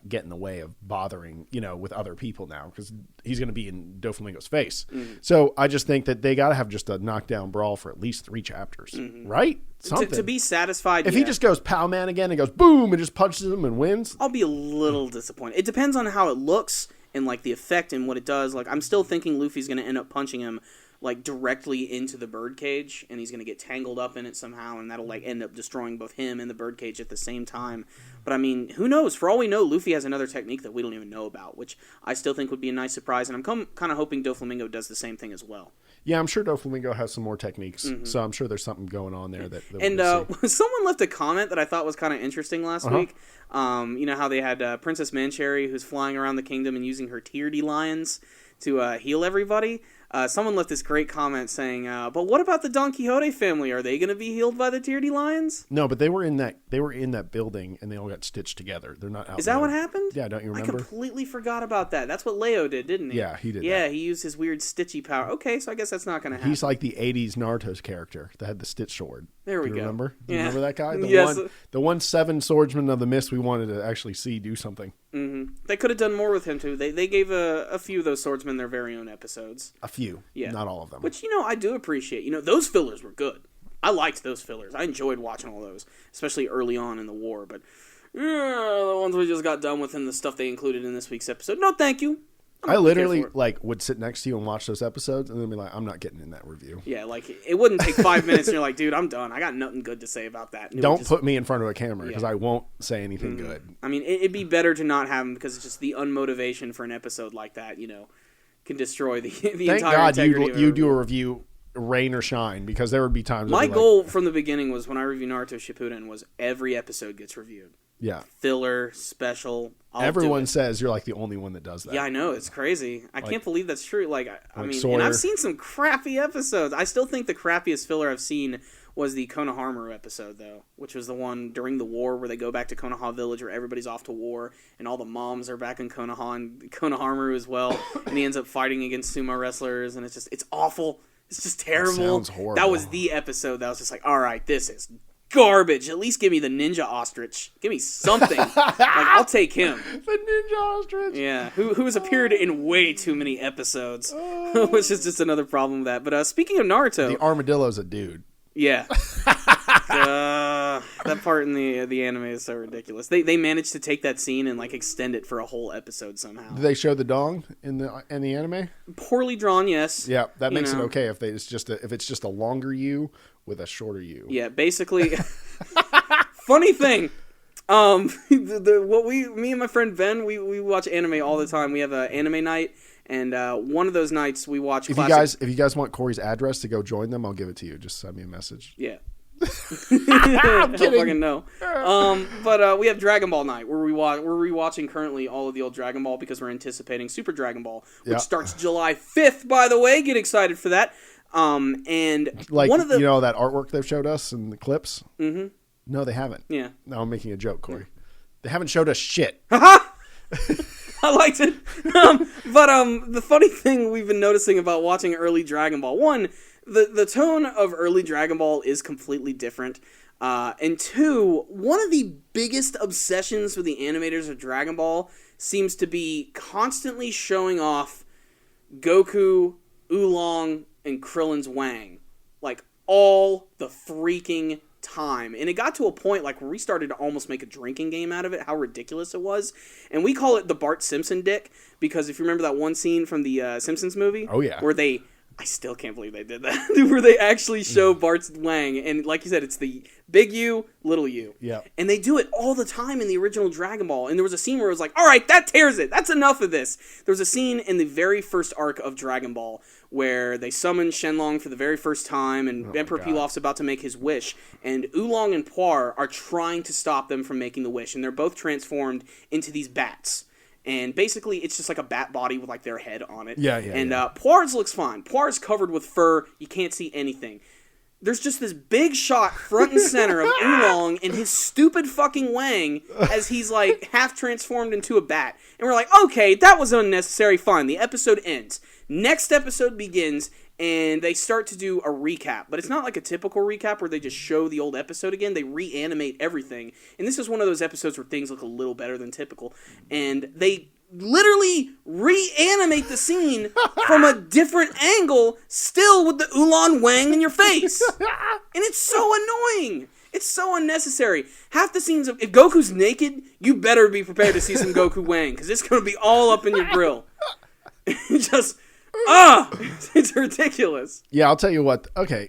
get in the way of bothering, with other people now because he's going to be in Doflamingo's face. So I just think that they got to have just a knockdown brawl for at least 3 chapters, right? Something. To be satisfied, if he just goes pow man again and goes boom and just punches him and wins, I'll be a little disappointed. It depends on how it looks and like the effect and what it does. Like I'm still thinking Luffy's going to end up punching him like directly into the birdcage, and he's going to get tangled up in it somehow, and that'll like end up destroying both him and the birdcage at the same time. But I mean, who knows? For all we know, Luffy has another technique that we don't even know about, which I still think would be a nice surprise, and I'm kind of hoping Doflamingo does the same thing as well. Yeah, I'm sure Doflamingo has some more techniques, so I'm sure there's something going on there that and someone left a comment that I thought was kind of interesting last week. You know how they had Princess Mancherry who's flying around the kingdom and using her Teardy lions to heal everybody. Someone left this great comment saying, "But what about the Don Quixote family? Are they going to be healed by the Teardy lions?" No, but they were in that building and they all got stitched together. They're not out. Is that what happened? Yeah, don't you remember? I completely forgot about that. That's what Leo did, didn't he? Yeah, he did. Yeah, he used his weird stitchy power. Okay, so I guess that's not going to happen. He's like the '80s Naruto's character that had the stitch sword. There we go. Remember? Do you remember that guy? Yes. The one 7 swordsman of the mist we wanted to actually see do something. They could have done more with him too. They gave a few of those swordsmen their very own episodes. A few, not all of them. Which I do appreciate. Those fillers were good. I liked those fillers. I enjoyed watching all those, especially early on in the war. But the ones we just got done with and the stuff they included in this week's episode, no, thank you. I literally would sit next to you and watch those episodes and then be like, I'm not getting in that review. Yeah, like it wouldn't take 5 minutes and you're like, dude, I'm done. I got nothing good to say about that. Don't put me in front of a camera because I won't say anything good. I mean, it'd be better to not have them because it's just the unmotivation for an episode like that, can destroy the entire integrity of it. You do a review, rain or shine, because there would be times. My goal from the beginning was when I review Naruto Shippuden was every episode gets reviewed. Yeah. Filler, special. Everyone says you're like the only one that does that. Yeah, I know. It's crazy. I can't believe that's true. I mean, Sawyer. And I've seen some crappy episodes. I still think the crappiest filler I've seen was the Konohamaru episode, though, which was the one during the war where they go back to Konoha Village where everybody's off to war and all the moms are back in Konoha and Konohamaru as well. And he ends up fighting against sumo wrestlers, and it's awful. It's just terrible. That sounds horrible. That was the episode that was just like, all right, this is garbage. At least give me the ninja ostrich. Give me something. I'll take him. The ninja ostrich. Yeah, who's appeared in way too many episodes, which is just another problem with that. But speaking of Naruto, the armadillo's a dude. Yeah. That part in the anime is so ridiculous. They managed to take that scene and extend it for a whole episode somehow. Do they show the dong in the anime? Poorly drawn, yes. Yeah, that makes it okay if it's just a longer U with a shorter U. Yeah, basically. Funny thing, me and my friend Ben, we watch anime all the time. We have an anime night. And one of those nights we watch. If you guys want Corey's address to go join them, I'll give it to you. Just send me a message. Yeah, I'm Don't kidding. fucking know. But we have Dragon Ball Night, where we're rewatching currently all of the old Dragon Ball because we're anticipating Super Dragon Ball, which starts July 5th, by the way. Get excited for that. And like, one of the... you know that artwork they've showed us in the clips? Mm-hmm. No, they haven't. Yeah. No, I'm making a joke, Corey. They haven't showed us shit. I liked it. But the funny thing we've been noticing about watching early Dragon Ball, one, the tone of early Dragon Ball is completely different. And two, one of the biggest obsessions with the animators of Dragon Ball seems to be constantly showing off Goku, Oolong, and Krillin's Wang. Like, all the freaking time. And it got to a point like where we started to almost make a drinking game out of it, how ridiculous it was. And we call it the Bart Simpson dick, because if you remember that one scene from the Simpsons movie, where I still can't believe they did that, where they actually show Bart's Wang, and like you said, it's the big U, little U. Yeah. And they do it all the time in the original Dragon Ball, and there was a scene where it was like, all right, that tears it, that's enough of this. There was a scene in the very first arc of Dragon Ball where they summon Shenlong for the very first time, and Emperor Pilaf's about to make his wish, and Oolong and Puar are trying to stop them from making the wish, and they're both transformed into these bats. And basically, it's just like a bat body with like their head on it. And Puar's looks fine. Puar's covered with fur. You can't see anything. There's just this big shot front and center of Oolong and his stupid fucking Wang as he's like half transformed into a bat. And we're like, okay, that was unnecessary. Fine. The episode ends. Next episode begins, and they start to do a recap. But it's not like a typical recap where they just show the old episode again. They reanimate everything. And this is one of those episodes where things look a little better than typical. And they literally reanimate the scene from a different angle, still with the Oolong Wang in your face. And it's so annoying. It's so unnecessary. Half the scenes if Goku's naked, you better be prepared to see some Goku Wang, because it's going to be all up in your grill. Just... it's ridiculous. Yeah, I'll tell you what. Okay.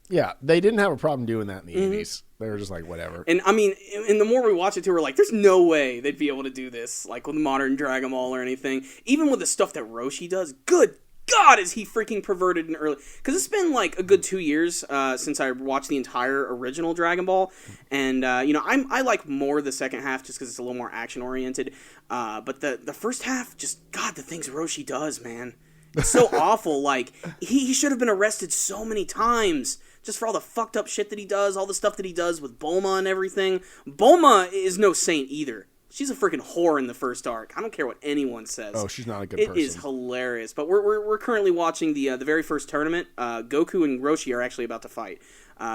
Yeah, they didn't have a problem doing that in the 80s. They were just like, whatever. And I mean, and the more we watch it too, we're like, there's no way they'd be able to do this, like with modern Dragon Ball or anything. Even with the stuff that Roshi does, good God, is he freaking perverted and early. Because it's been like a good 2 years since I watched the entire original Dragon Ball. And, I like more the second half just because it's a little more action-oriented. But the first half, just, God, the things Roshi does, man. It's so awful. Like, he should have been arrested so many times just for all the fucked up shit that he does, all the stuff that he does with Bulma and everything. Bulma is no saint either. She's a freaking whore in the first arc. I don't care what anyone says. Oh, she's not a good person. It is hilarious. But we're currently watching the very first tournament. Goku and Roshi are actually about to fight.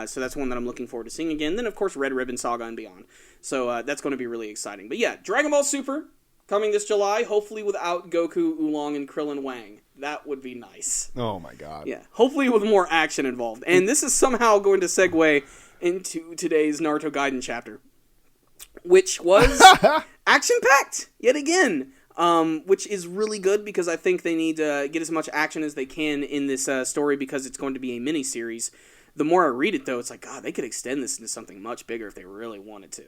So that's one that I'm looking forward to seeing again. Then, of course, Red Ribbon Saga and beyond. So that's going to be really exciting. But yeah, Dragon Ball Super coming this July, hopefully without Goku, Oolong, and Krillin Wang. That would be nice. Oh, my God. Yeah, hopefully with more action involved. And this is somehow going to segue into today's Naruto Gaiden chapter, which was action-packed, yet again, which is really good because I think they need to get as much action as they can in this story because it's going to be a mini-series. The more I read it, though, it's like, God, they could extend this into something much bigger if they really wanted to.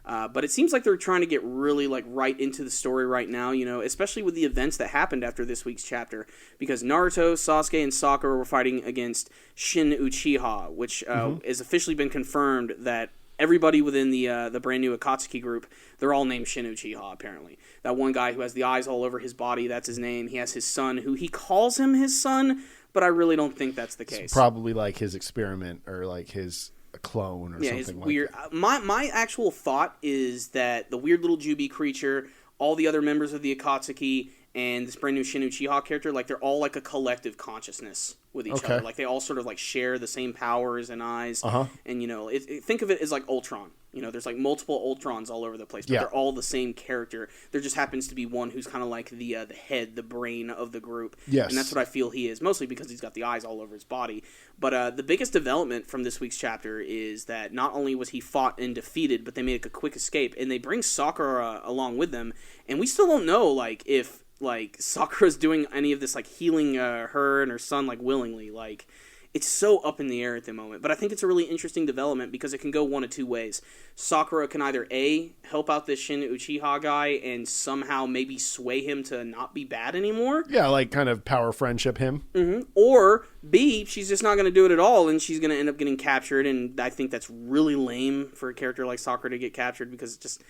But it seems like they're trying to get really right into the story right now, especially with the events that happened after this week's chapter. Because Naruto, Sasuke, and Sakura were fighting against Shin Uchiha, which has officially been confirmed that everybody within the brand new Akatsuki group, they're all named Shin Uchiha, apparently. That one guy who has the eyes all over his body, that's his name. He has his son, who he calls him his son, but I really don't think that's the case. It's probably like his experiment or like his... a clone or something like weird. that. My actual thought is that the weird little Jubi creature, all the other members of the Akatsuki, and this brand new Shin Uchiha character, like they're all like a collective consciousness with each other. Like they all sort of like share the same powers and eyes. And think of it as like Ultron. There's like multiple Ultrons all over the place, but they're all the same character. There just happens to be one who's kind of like the head, the brain of the group. Yes. And that's what I feel he is, mostly because he's got the eyes all over his body. But the biggest development from this week's chapter is that not only was he fought and defeated, but they made a quick escape, and they bring Sakura along with them. And we still don't know like if like Sakura's doing any of this like healing her and her son like willingly. Like it's so up in the air at the moment. But I think it's a really interesting development because it can go one of two ways. Sakura can either A, help out this Shin Uchiha guy and somehow maybe sway him to not be bad anymore. Yeah, like kind of power friendship him. Mm-hmm. Or B, she's just not going to do it at all and she's going to end up getting captured. And I think that's really lame for a character like Sakura to get captured because it just...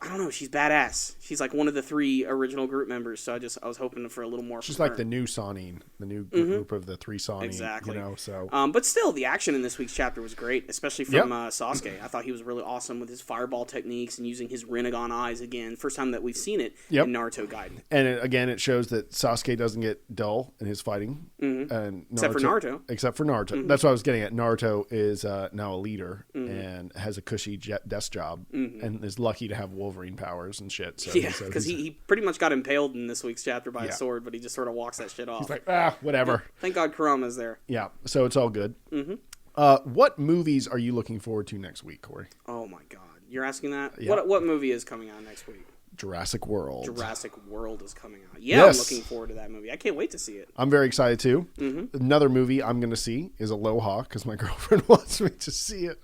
I don't know. She's badass. She's like one of the 3 original group members. So I was hoping for a little more. She's like the new Sanin, the new group of the 3 Sanin. Exactly. You know, so. But still, the action in this week's chapter was great, especially from Sasuke. I thought he was really awesome with his fireball techniques and using his Rinnegan eyes again. First time that we've seen it in Naruto Gaiden. And again, it shows that Sasuke doesn't get dull in his fighting. Mm-hmm. And Except for Naruto. Mm-hmm. That's what I was getting at. Naruto is now a leader and has a cushy desk job and is lucky to have Wolverine powers and shit. So because he pretty much got impaled in this week's chapter by a sword, but he just sort of walks that shit off. He's like, whatever. Thank God Kurama's there. Yeah, so it's all good. Mm-hmm. What movies are you looking forward to next week, Corey? Oh my God, you're asking that? Yeah. What movie is coming out next week? Jurassic World. Jurassic World is coming out. Yeah, yes. I'm looking forward to that movie. I can't wait to see it. I'm very excited too. Mm-hmm. Another movie I'm going to see is Aloha because my girlfriend wants me to see it.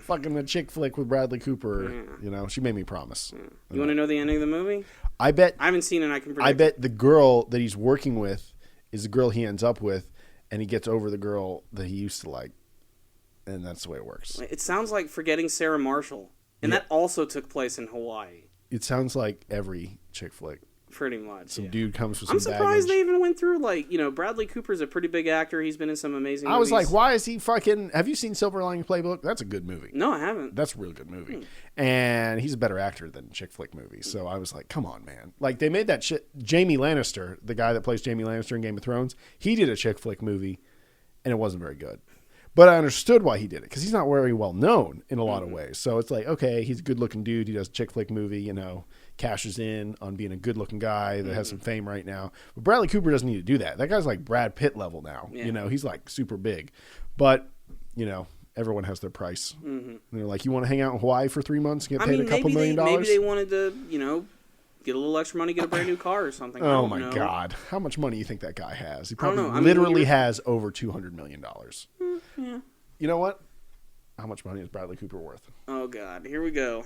Fucking a chick flick with Bradley Cooper. Yeah. You know, she made me promise. Yeah. You want to know the ending of the movie? I haven't seen it. I can predict. I bet the girl that he's working with is the girl he ends up with, and he gets over the girl that he used to like, and that's the way it works. It sounds like Forgetting Sarah Marshall, and that also took place in Hawaii. It sounds like every chick flick. Pretty much. Some dude comes with some baggage. I'm surprised they even went through, Bradley Cooper's a pretty big actor. He's been in some amazing movies. I was like, why is he fucking... Have you seen Silver Lining Playbook? That's a good movie. No, I haven't. That's a really good movie. And he's a better actor than chick flick movies. So I was like, come on, man. Like, they made that shit... Jamie Lannister, the guy that plays Jamie Lannister in Game of Thrones, he did a chick flick movie, and it wasn't very good. But I understood why he did it, because he's not very well known in a lot of ways. So it's like, okay, he's a good-looking dude. He does a chick flick movie, cashes in on being a good-looking guy that has some fame right now. But Bradley Cooper doesn't need to do that. That guy's like Brad Pitt level now. Yeah. He's like super big. But, everyone has their price. Mm-hmm. And they're like, you want to hang out in Hawaii for 3 months and get paid a couple $1 million? Maybe they wanted to, get a little extra money, get a brand new car or something. Oh, my God. How much money do you think that guy has? He probably literally has over $200 million. Yeah. You know what? How much money is Bradley Cooper worth? Oh, God. Here we go.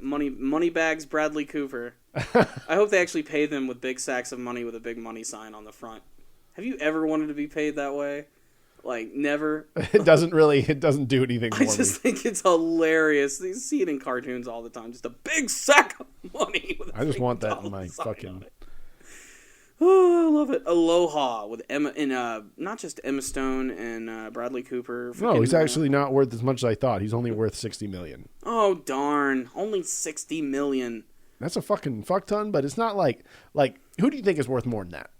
Money bags Bradley Cooper. I hope they actually pay them with big sacks of money with a big money sign on the front. Have you ever wanted to be paid that way? Like, never? It doesn't do anything for me. I just think it's hilarious. You see it in cartoons all the time. Just a big sack of money. I just want that in my fucking... Oh, I love it. Aloha with Emma, and not just Emma Stone and Bradley Cooper. No, he's actually not worth as much as I thought. He's only worth $60 million. Oh, darn. Only $60 million. That's a fucking fuck ton, but it's not like, who do you think is worth more than that?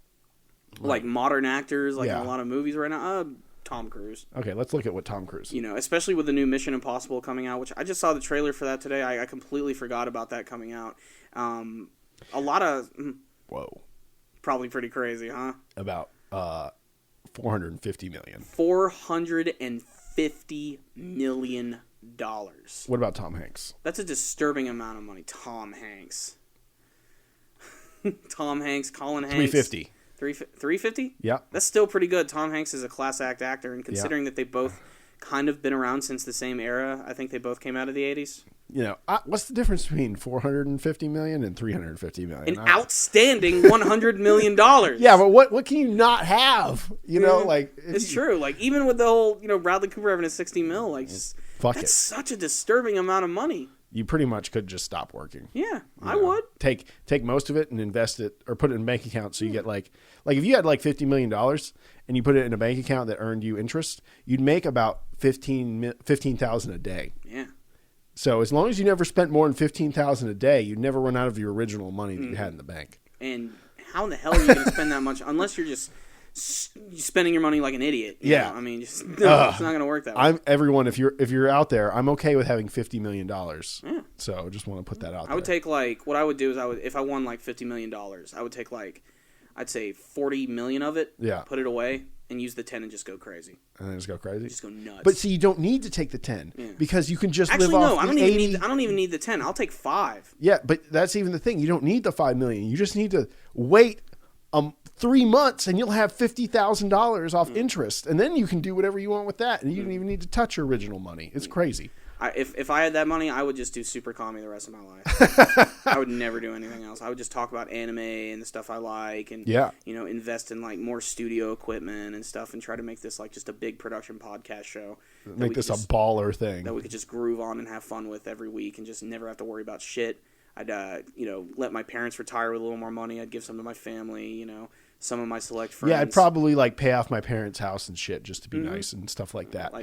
Like modern actors, in a lot of movies right now? Tom Cruise. Okay, let's look at what Tom Cruise. Especially with the new Mission Impossible coming out, which I just saw the trailer for that today. I completely forgot about that coming out. A lot of... Whoa. Probably pretty crazy, huh? About $450 million. $450 million. What about Tom Hanks? That's a disturbing amount of money. Tom Hanks. Tom Hanks, Colin Hanks. $350. $350? Yeah. That's still pretty good. Tom Hanks is a class act actor, and considering that they both kind of been around since the same era, I think they both came out of the 80s. What's the difference between $450 million and $350 million? An outstanding $100 million. Yeah, but what can you not have? It's true. Like, even with the whole, Bradley Cooper having a $60 million, that's such a disturbing amount of money. You pretty much could just stop working. Yeah, I would. Take most of it and invest it, or put it in a bank account so you get like if you had $50 million and you put it in a bank account that earned you interest, you'd make about $15,000 a day. Yeah. So as long as you never spent more than $15,000 a day, you'd never run out of your original money that you had in the bank. And how in the hell are you going to spend that much unless you're just spending your money like an idiot? You know? I mean, it's not going to work that way. Everyone, if you're out there, I'm okay with having $50 million. Yeah. So I just want to put that out there. I would take what I would do is if I won $50 million, I would take I'd say 40 million of it, put it away, and use the 10 and just go crazy. And then just go crazy? Just go nuts. But see, you don't need to take the 10 because you can just live off I don't even need the 10. I'll take 5. Yeah, but that's even the thing. You don't need the $5 million. You just need to wait 3 months and you'll have $50,000 off interest. And then you can do whatever you want with that. And you don't even need to touch your original money. It's crazy. If I had that money, I would just do Super Kami the rest of my life. I would never do anything else. I would just talk about anime and the stuff I like, and invest in like more studio equipment and stuff, and try to make this like just a big production podcast show. Make this a baller thing that we could just groove on and have fun with every week, and just never have to worry about shit. I'd let my parents retire with a little more money. I'd give some to my family. Some of my select friends. Yeah, I'd probably like pay off my parents' house and shit just to be nice and stuff like that.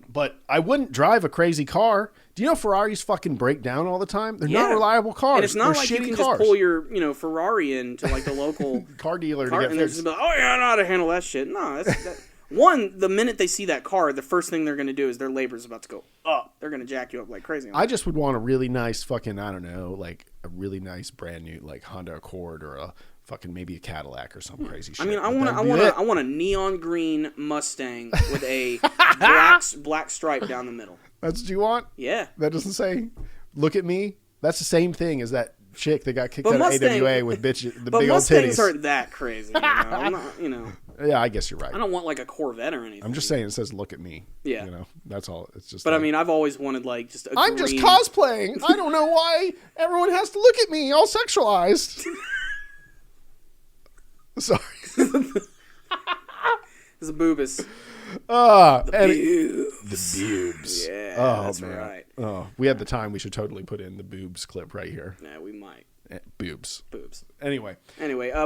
But I wouldn't drive a crazy car. Do you know Ferraris fucking break down all the time? They're not reliable cars. And it's not They're like you can cars. just pull your Ferrari into like the local car dealer to get and fixed. just like, oh yeah, I know how to handle that shit. No, one, the minute they see that car, the first thing they're going to do is their labor's about to go up. They're going to jack you up like crazy. I just would want a really nice fucking, I don't know, like a really nice brand new like Honda Accord or a fucking maybe a Cadillac or some crazy shit. I mean, I want a neon green Mustang with a black stripe down the middle. That's what you want? Yeah. That doesn't say, look at me. That's the same thing as that chick that got kicked out of AWA with the big old titties. But Mustangs aren't that crazy. I'm not, Yeah, I guess you're right. I don't want like a Corvette or anything. I'm just saying it says look at me. Yeah. That's all. It's just. But like, I mean, I've always wanted like just a I'm just cosplaying. I don't know why everyone has to look at me all sexualized. Sorry. It's a boobus. The boobs. Yeah, that's man. right. Oh, we had the time. We should totally put in the boobs clip right here. Yeah, we might. Boobs. Anyway,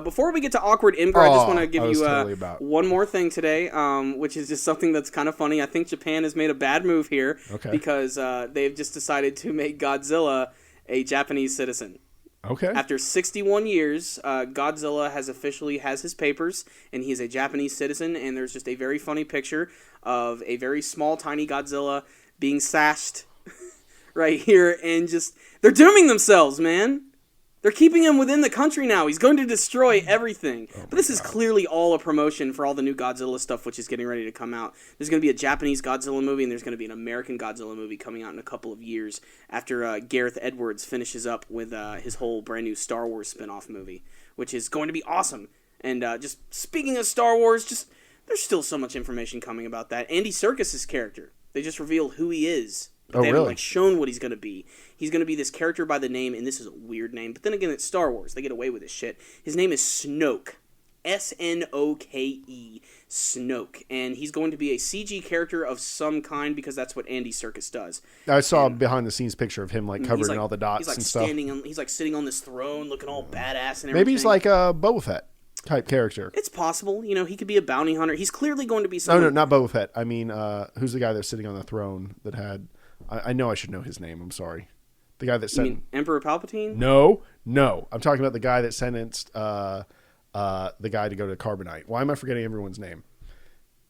before we get to awkward Imgur, I just want to give you totally one more thing today, which is just something that's kind of funny. I think Japan has made a bad move here because they've just decided to make Godzilla a Japanese citizen. Okay. After 61 years, Godzilla has his papers, and he is a Japanese citizen, and there's just a very funny picture of a very small, tiny Godzilla being sashed right here, and just, they're dooming themselves, man. They're keeping him within the country now. He's going to destroy everything. But this is clearly all a promotion for all the new Godzilla stuff, which is getting ready to come out. There's going to be a Japanese Godzilla movie, and there's going to be an American Godzilla movie coming out in a couple of years after Gareth Edwards finishes up with his whole brand new Star Wars spin-off movie, which is going to be awesome. And just speaking of Star Wars, there's still so much information coming about that. Andy Serkis' character, they just revealed who he is. But they haven't shown what he's going to be. He's going to be this character by the name, and this is a weird name, but then again, it's Star Wars. They get away with this shit. His name is Snoke. Snoke. Snoke. And he's going to be a CG character of some kind because that's what Andy Serkis does. I saw a behind-the-scenes picture of him covered in all the dots and stuff. He's sitting on this throne looking all badass and everything. Maybe he's like a Boba Fett type character. It's possible. He could be a bounty hunter. He's clearly going to be someone... No, not Boba Fett. I mean, who's the guy that's sitting on the throne that had... I know I should know his name. I'm sorry. The guy that sent... You mean Emperor Palpatine? No. I'm talking about the guy that sentenced the guy to go to Carbonite. Why am I forgetting everyone's name?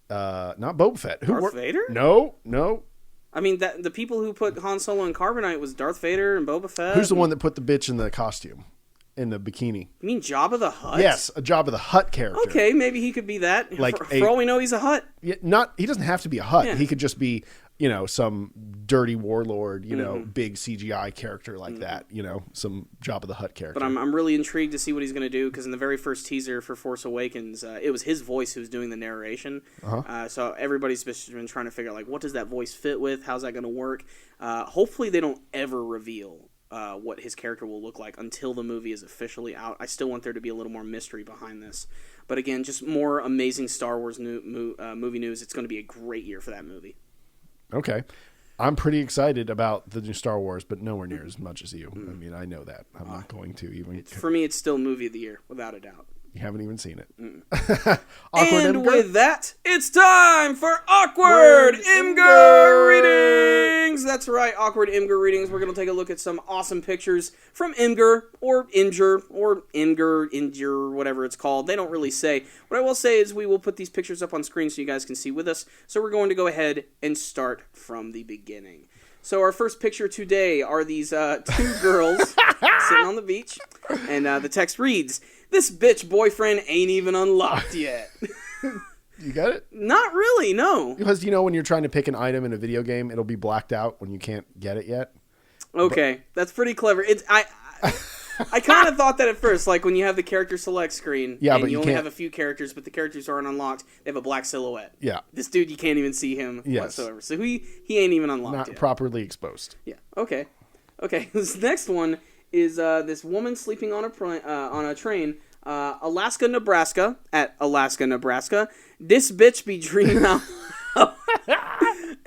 Not Boba Fett. Darth Vader? No. I mean, the people who put Han Solo in Carbonite was Darth Vader and Boba Fett. Who's the one that put the bitch in the costume? In the bikini. You mean Jabba the Hutt? Yes, a Jabba the Hutt character. Okay, maybe he could be that. For all we know, he's a Hutt. Yeah, he doesn't have to be a Hutt. Yeah. He could just be... some dirty warlord, big CGI character like that, some Jabba the Hutt character. But I'm really intrigued to see what he's going to do, because in the very first teaser for Force Awakens, it was his voice who was doing the narration. So everybody's been trying to figure out, what does that voice fit with? How's that going to work? Hopefully they don't ever reveal what his character will look like until the movie is officially out. I still want there to be a little more mystery behind this. But again, just more amazing Star Wars movie news. It's going to be a great year for that movie. Okay. I'm pretty excited about the new Star Wars, but nowhere near as much as you. I mean, I know that. I'm not going to even... For me, it's still movie of the year, without a doubt. You haven't even seen it. And with that, it's time for Awkward Imgur Readings! That's right, Awkward Imgur Readings. We're going to take a look at some awesome pictures from Imgur, or Imgur, whatever it's called. They don't really say. What I will say is we will put these pictures up on screen so you guys can see with us. So we're going to go ahead and start from the beginning. So our first picture today are these two girls sitting on the beach, and the text reads, "This bitch boyfriend ain't even unlocked yet." You got it? Not really, no. Because when you're trying to pick an item in a video game, it'll be blacked out when you can't get it yet. Okay, that's pretty clever. I kind of thought that at first, like when you have the character select screen, Yeah, and but you you only can't- have a few characters, but the characters aren't unlocked. They have a black silhouette. Yeah. This dude, you can't even see him whatsoever. So he ain't even unlocked Not yet. properly exposed. Yeah. Okay. This next one is this woman sleeping on a train, Alaska, Nebraska, at Alaska, Nebraska. This bitch be dreaming out.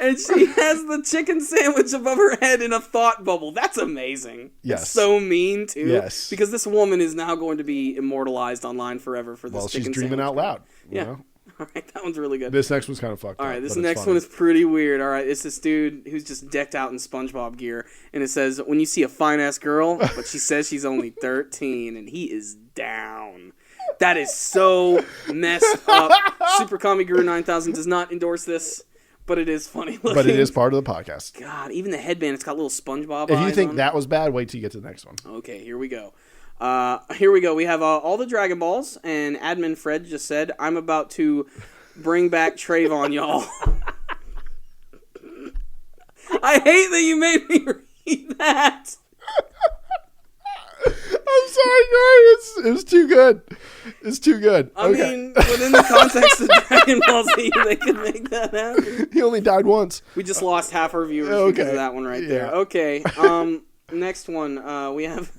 And she has the chicken sandwich above her head in a thought bubble. That's amazing. Yes. It's so mean, too. Yes. Because this woman is now going to be immortalized online forever for this chicken sandwich. Well, she's dreaming out loud. Yeah. You know? All right, that one's really good. This next one's kind of fucked up. All right, this but it's next funny. one is pretty weird. All right, it's this dude who's just decked out in SpongeBob gear, and it says, when you see a fine-ass girl, but she says she's only 13, and he is down. That is so messed up. Super Comic Guru 9000 does not endorse this, but it is funny looking. But it is part of the podcast. God, even the headband, it's got little SpongeBob If eyes you think on that was bad, wait till you get to the next one. Okay, here we go. We have all the Dragon Balls, and admin Fred just said, I'm about to bring back Trayvon, y'all. I hate that you made me read that. I'm sorry, guys. It's too good. It's too good. I mean, within the context of Dragon Ball Z, they could make that happen. He only died once. We just lost half our viewers because of that one right there. Yeah. Okay, next one. We have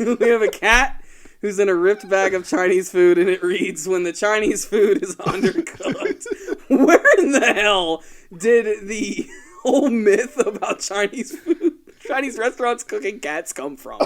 we have a cat who's in a ripped bag of Chinese food, and it reads, when the Chinese food is undercooked. Where in the hell did the whole myth about Chinese food, Chinese restaurants cooking cats come from?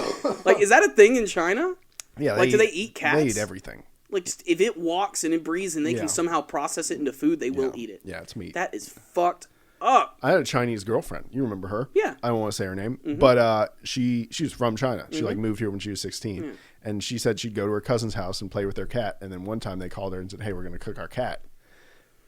Like, is that a thing in China? Yeah. Like, do they eat cats? They eat everything. Like, just, if it walks and it breathes and they can somehow process it into food, they will eat it. Yeah, it's meat. That is fucked up. I had a Chinese girlfriend. You remember her? Yeah. I don't want to say her name, but she was from China. She like moved here when she was 16, and she said she'd go to her cousin's house and play with their cat. And then one time they called her and said, "Hey, we're going to cook our cat."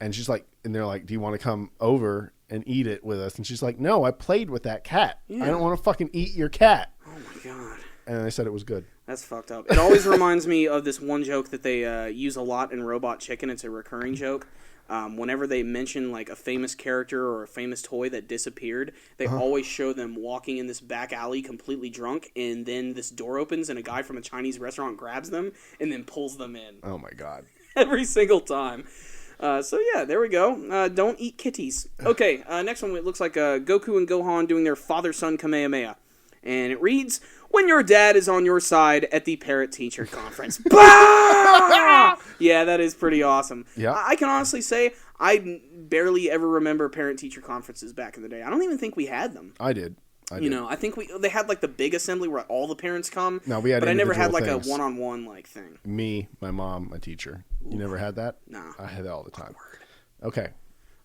And she's like, and they're like, "Do you want to come over and eat it with us?" And she's like, "No, I played with that cat. I don't want to fucking eat your cat." Oh my god. And they said it was good. That's fucked up. It always reminds me of this one joke that they use a lot in Robot Chicken. It's a recurring joke. Whenever they mention like a famous character or a famous toy that disappeared, they always show them walking in this back alley completely drunk, and then this door opens and a guy from a Chinese restaurant grabs them and then pulls them in. Oh my god. Every single time. So yeah, there we go. Don't eat kitties. Okay, next one. It looks like Goku and Gohan doing their father-son Kamehameha. And it reads, when your dad is on your side at the parent-teacher conference. Bah! Yeah, that is pretty awesome. Yeah. I can honestly say I barely ever remember parent-teacher conferences back in the day. I don't even think we had them. I did. You know, I think they had like the big assembly where all the parents come. No, we had but I never had like individual a one-on-one like thing. Me, my mom, my teacher. You never had that? Nah. I had that all the time. Okay.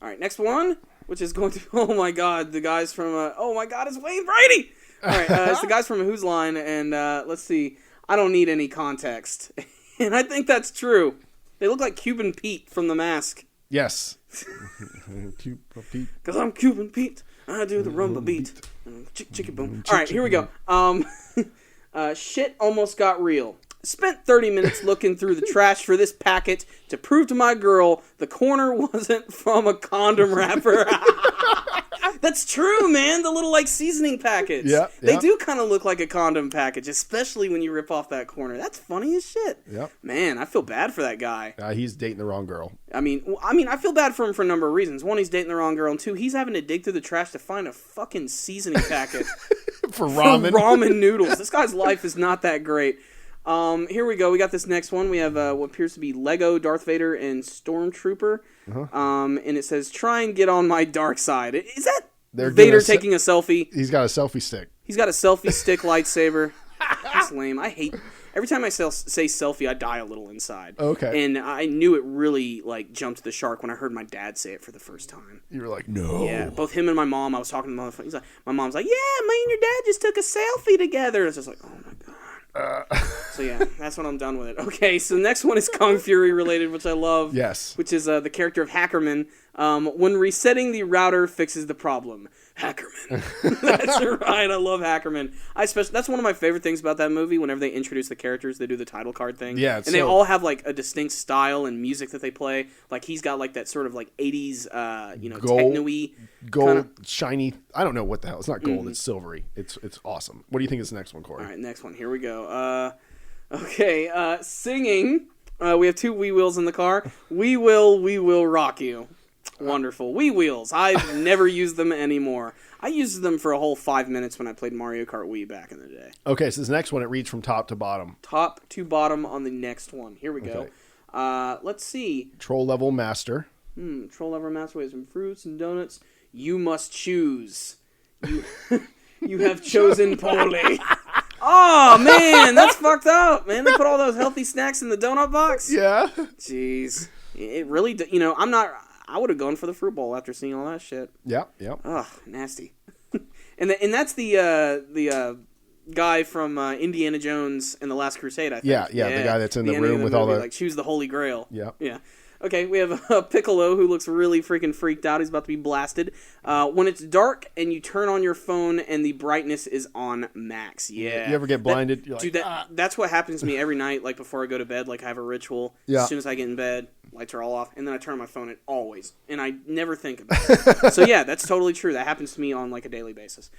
All right, next one, which is going to, oh my god, the guys from, oh my god, it's Wayne Brady! All right, it's the guys from Who's Line, and let's see, I don't need any context. And I think that's true. They look like Cuban Pete from The Mask. Yes. Because I'm Cuban Pete, I do the rumba beat. Chicky boom. All right, here we go. Shit almost got real. Spent 30 minutes looking through the trash for this packet to prove to my girl the corner wasn't from a condom wrapper. That's true, man. The little, like, seasoning packets. Yeah. They do kind of look like a condom package, especially when you rip off that corner. That's funny as shit. Yep. Man, I feel bad for that guy. He's dating the wrong girl. I mean, I feel bad for him for a number of reasons. One, he's dating the wrong girl, and two, he's having to dig through the trash to find a fucking seasoning packet For ramen. for ramen noodles. This guy's life is not that great. Here we go. We got this next one. We have what appears to be Lego, Darth Vader, and Stormtrooper. And it says, "Try and get on my dark side." Is that Vader taking a selfie? He's got a selfie stick. He's got a selfie stick lightsaber. That's lame. I hate. Every time I say selfie, I die a little inside. Okay. And I knew it really like jumped the shark when I heard my dad say it for the first time. You were like, no. Yeah, both him and my mom. I was talking to my motherfucker. He's like, my mom's like, "Yeah, me and your dad just took a selfie together." It's just like, oh my god. So yeah, that's when I'm done with it. Okay, so the next one is Kung Fury related, which I love. Yes. Which is the character of Hackerman. When resetting the router fixes the problem. Hackerman. That's right. I love Hackerman. That's one of my favorite things about that movie. Whenever they introduce the characters, they do the title card thing. Yeah, and they all have like a distinct style and music that they play. Like he's got like that sort of like 80s, techno-y gold, shiny. I don't know what the hell. It's not gold. It's silvery. It's awesome. What do you think is the next one, Corey? All right, next one. Here we go. Okay, singing. We have two Wii Wheels in the car. We will rock you. Wonderful. Wii Wheels. I've never used them anymore. I used them for a whole 5 minutes when I played Mario Kart Wii back in the day. Okay, so this next one, it reads from top to bottom. Top to bottom on the next one. Here we go. Okay. Let's see. Troll level master. Troll level master with some fruits and donuts. You must choose. You have chosen poorly. Oh, man, that's fucked up, man. They put all those healthy snacks in the donut box? Yeah. Jeez. It really, I would have gone for the fruit bowl after seeing all that shit. Yep. Ugh, nasty. and that's the guy from Indiana Jones and the Last Crusade, I think. Yeah, the guy that's in the room with all the... Like, choose the Holy Grail. Yeah. Okay, we have Piccolo who looks really freaking freaked out. He's about to be blasted. When it's dark and you turn on your phone and the brightness is on max. Yeah. You ever get blinded? That's what happens to me every night, like before I go to bed. Like I have a ritual. Yeah. As soon as I get in bed, lights are all off, and then I turn on my phone always. And I never think about it. So yeah, that's totally true. That happens to me on like a daily basis.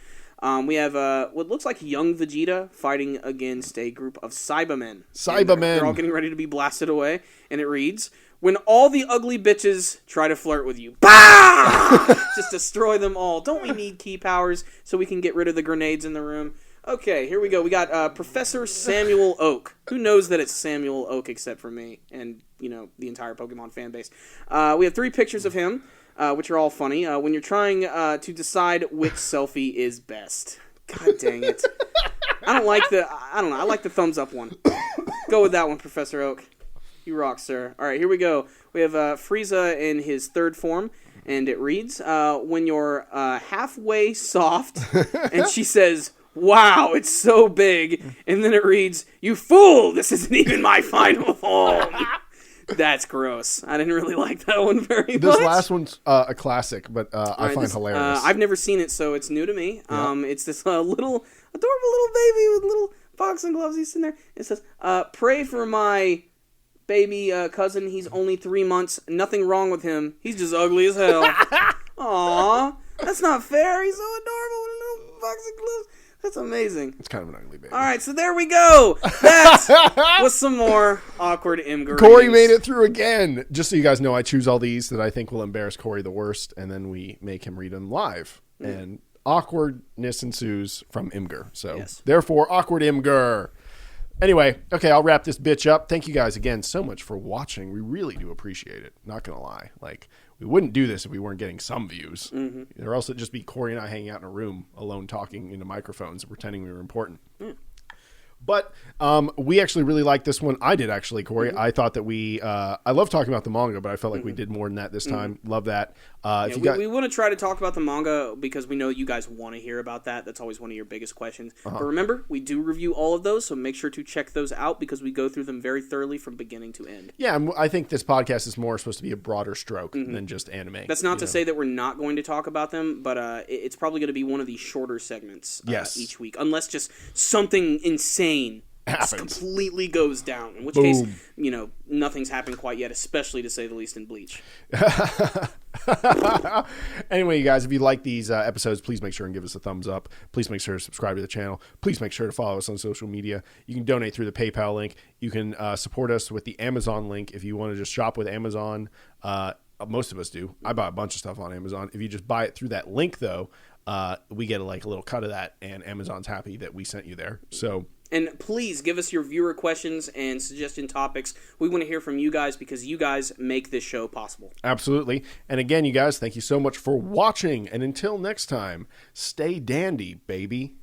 We have what looks like young Vegeta fighting against a group of Cybermen. They're all getting ready to be blasted away, and it reads, "When all the ugly bitches try to flirt with you, bah! Just destroy them all. Don't we need key powers so we can get rid of the grenades in the room?" Okay, here we go. We got Professor Samuel Oak. Who knows that it's Samuel Oak except for me and, the entire Pokemon fan base. We have 3 pictures of him, which are all funny. When you're trying to decide which selfie is best. God dang it. I like the thumbs up one. Go with that one, Professor Oak. You rock, sir. All right, here we go. We have Frieza in his 3rd form, and it reads, when you're halfway soft, and she says, "Wow, it's so big," and then it reads, "You fool, this isn't even my final form." That's gross. I didn't really like that one very much. This last one's a classic, but I find hilarious. I've never seen it, so it's new to me. Yeah. It's this little, adorable little baby with little boxing gloves. He's sitting there. It says, "Pray for my baby cousin. He's only 3 months. Nothing wrong with him. He's just ugly as hell." Aw, that's not fair. He's so adorable with little boxing gloves. That's amazing. It's kind of an ugly baby. All right, so there we go. That was some more awkward Imgur. Corey made it through again. Just so you guys know, I choose all these that I think will embarrass Corey the worst, and then we make him read them live. And awkwardness ensues from Imgur. So, Therefore, awkward Imgur. Anyway, okay, I'll wrap this bitch up. Thank you guys again so much for watching. We really do appreciate it. Not going to lie. We wouldn't do this if we weren't getting some views. Mm-hmm. Or else it'd just be Corey and I hanging out in a room alone talking into microphones and pretending we were important. But we actually really liked this one. I did, actually, Corey. Mm-hmm. I thought that I love talking about the manga, but I felt like we did more than that this time. Love that. We want to try to talk about the manga because we know you guys want to hear about that. That's always one of your biggest questions. But remember, we do review all of those, so make sure to check those out because we go through them very thoroughly from beginning to end. Yeah, I think this podcast is more supposed to be a broader stroke than just anime. That's not to say that we're not going to talk about them, but it's probably going to be one of these shorter segments each week, unless just something insane happens. Completely goes down, in which case, nothing's happened quite yet, especially to say the least in Bleach. Anyway, you guys, if you like these episodes, please make sure and give us a thumbs up. Please make sure to subscribe to the channel. Please make sure to follow us on social media. You can donate through the PayPal link. You can support us with the Amazon link if you want to just shop with Amazon. Most of us do. I buy a bunch of stuff on Amazon. If you just buy it through that link, though, we get a little cut of that, and Amazon's happy that we sent you there. So. And please give us your viewer questions and suggestion topics. We want to hear from you guys because you guys make this show possible. Absolutely. And again, you guys, thank you so much for watching. And until next time, stay dandy, baby.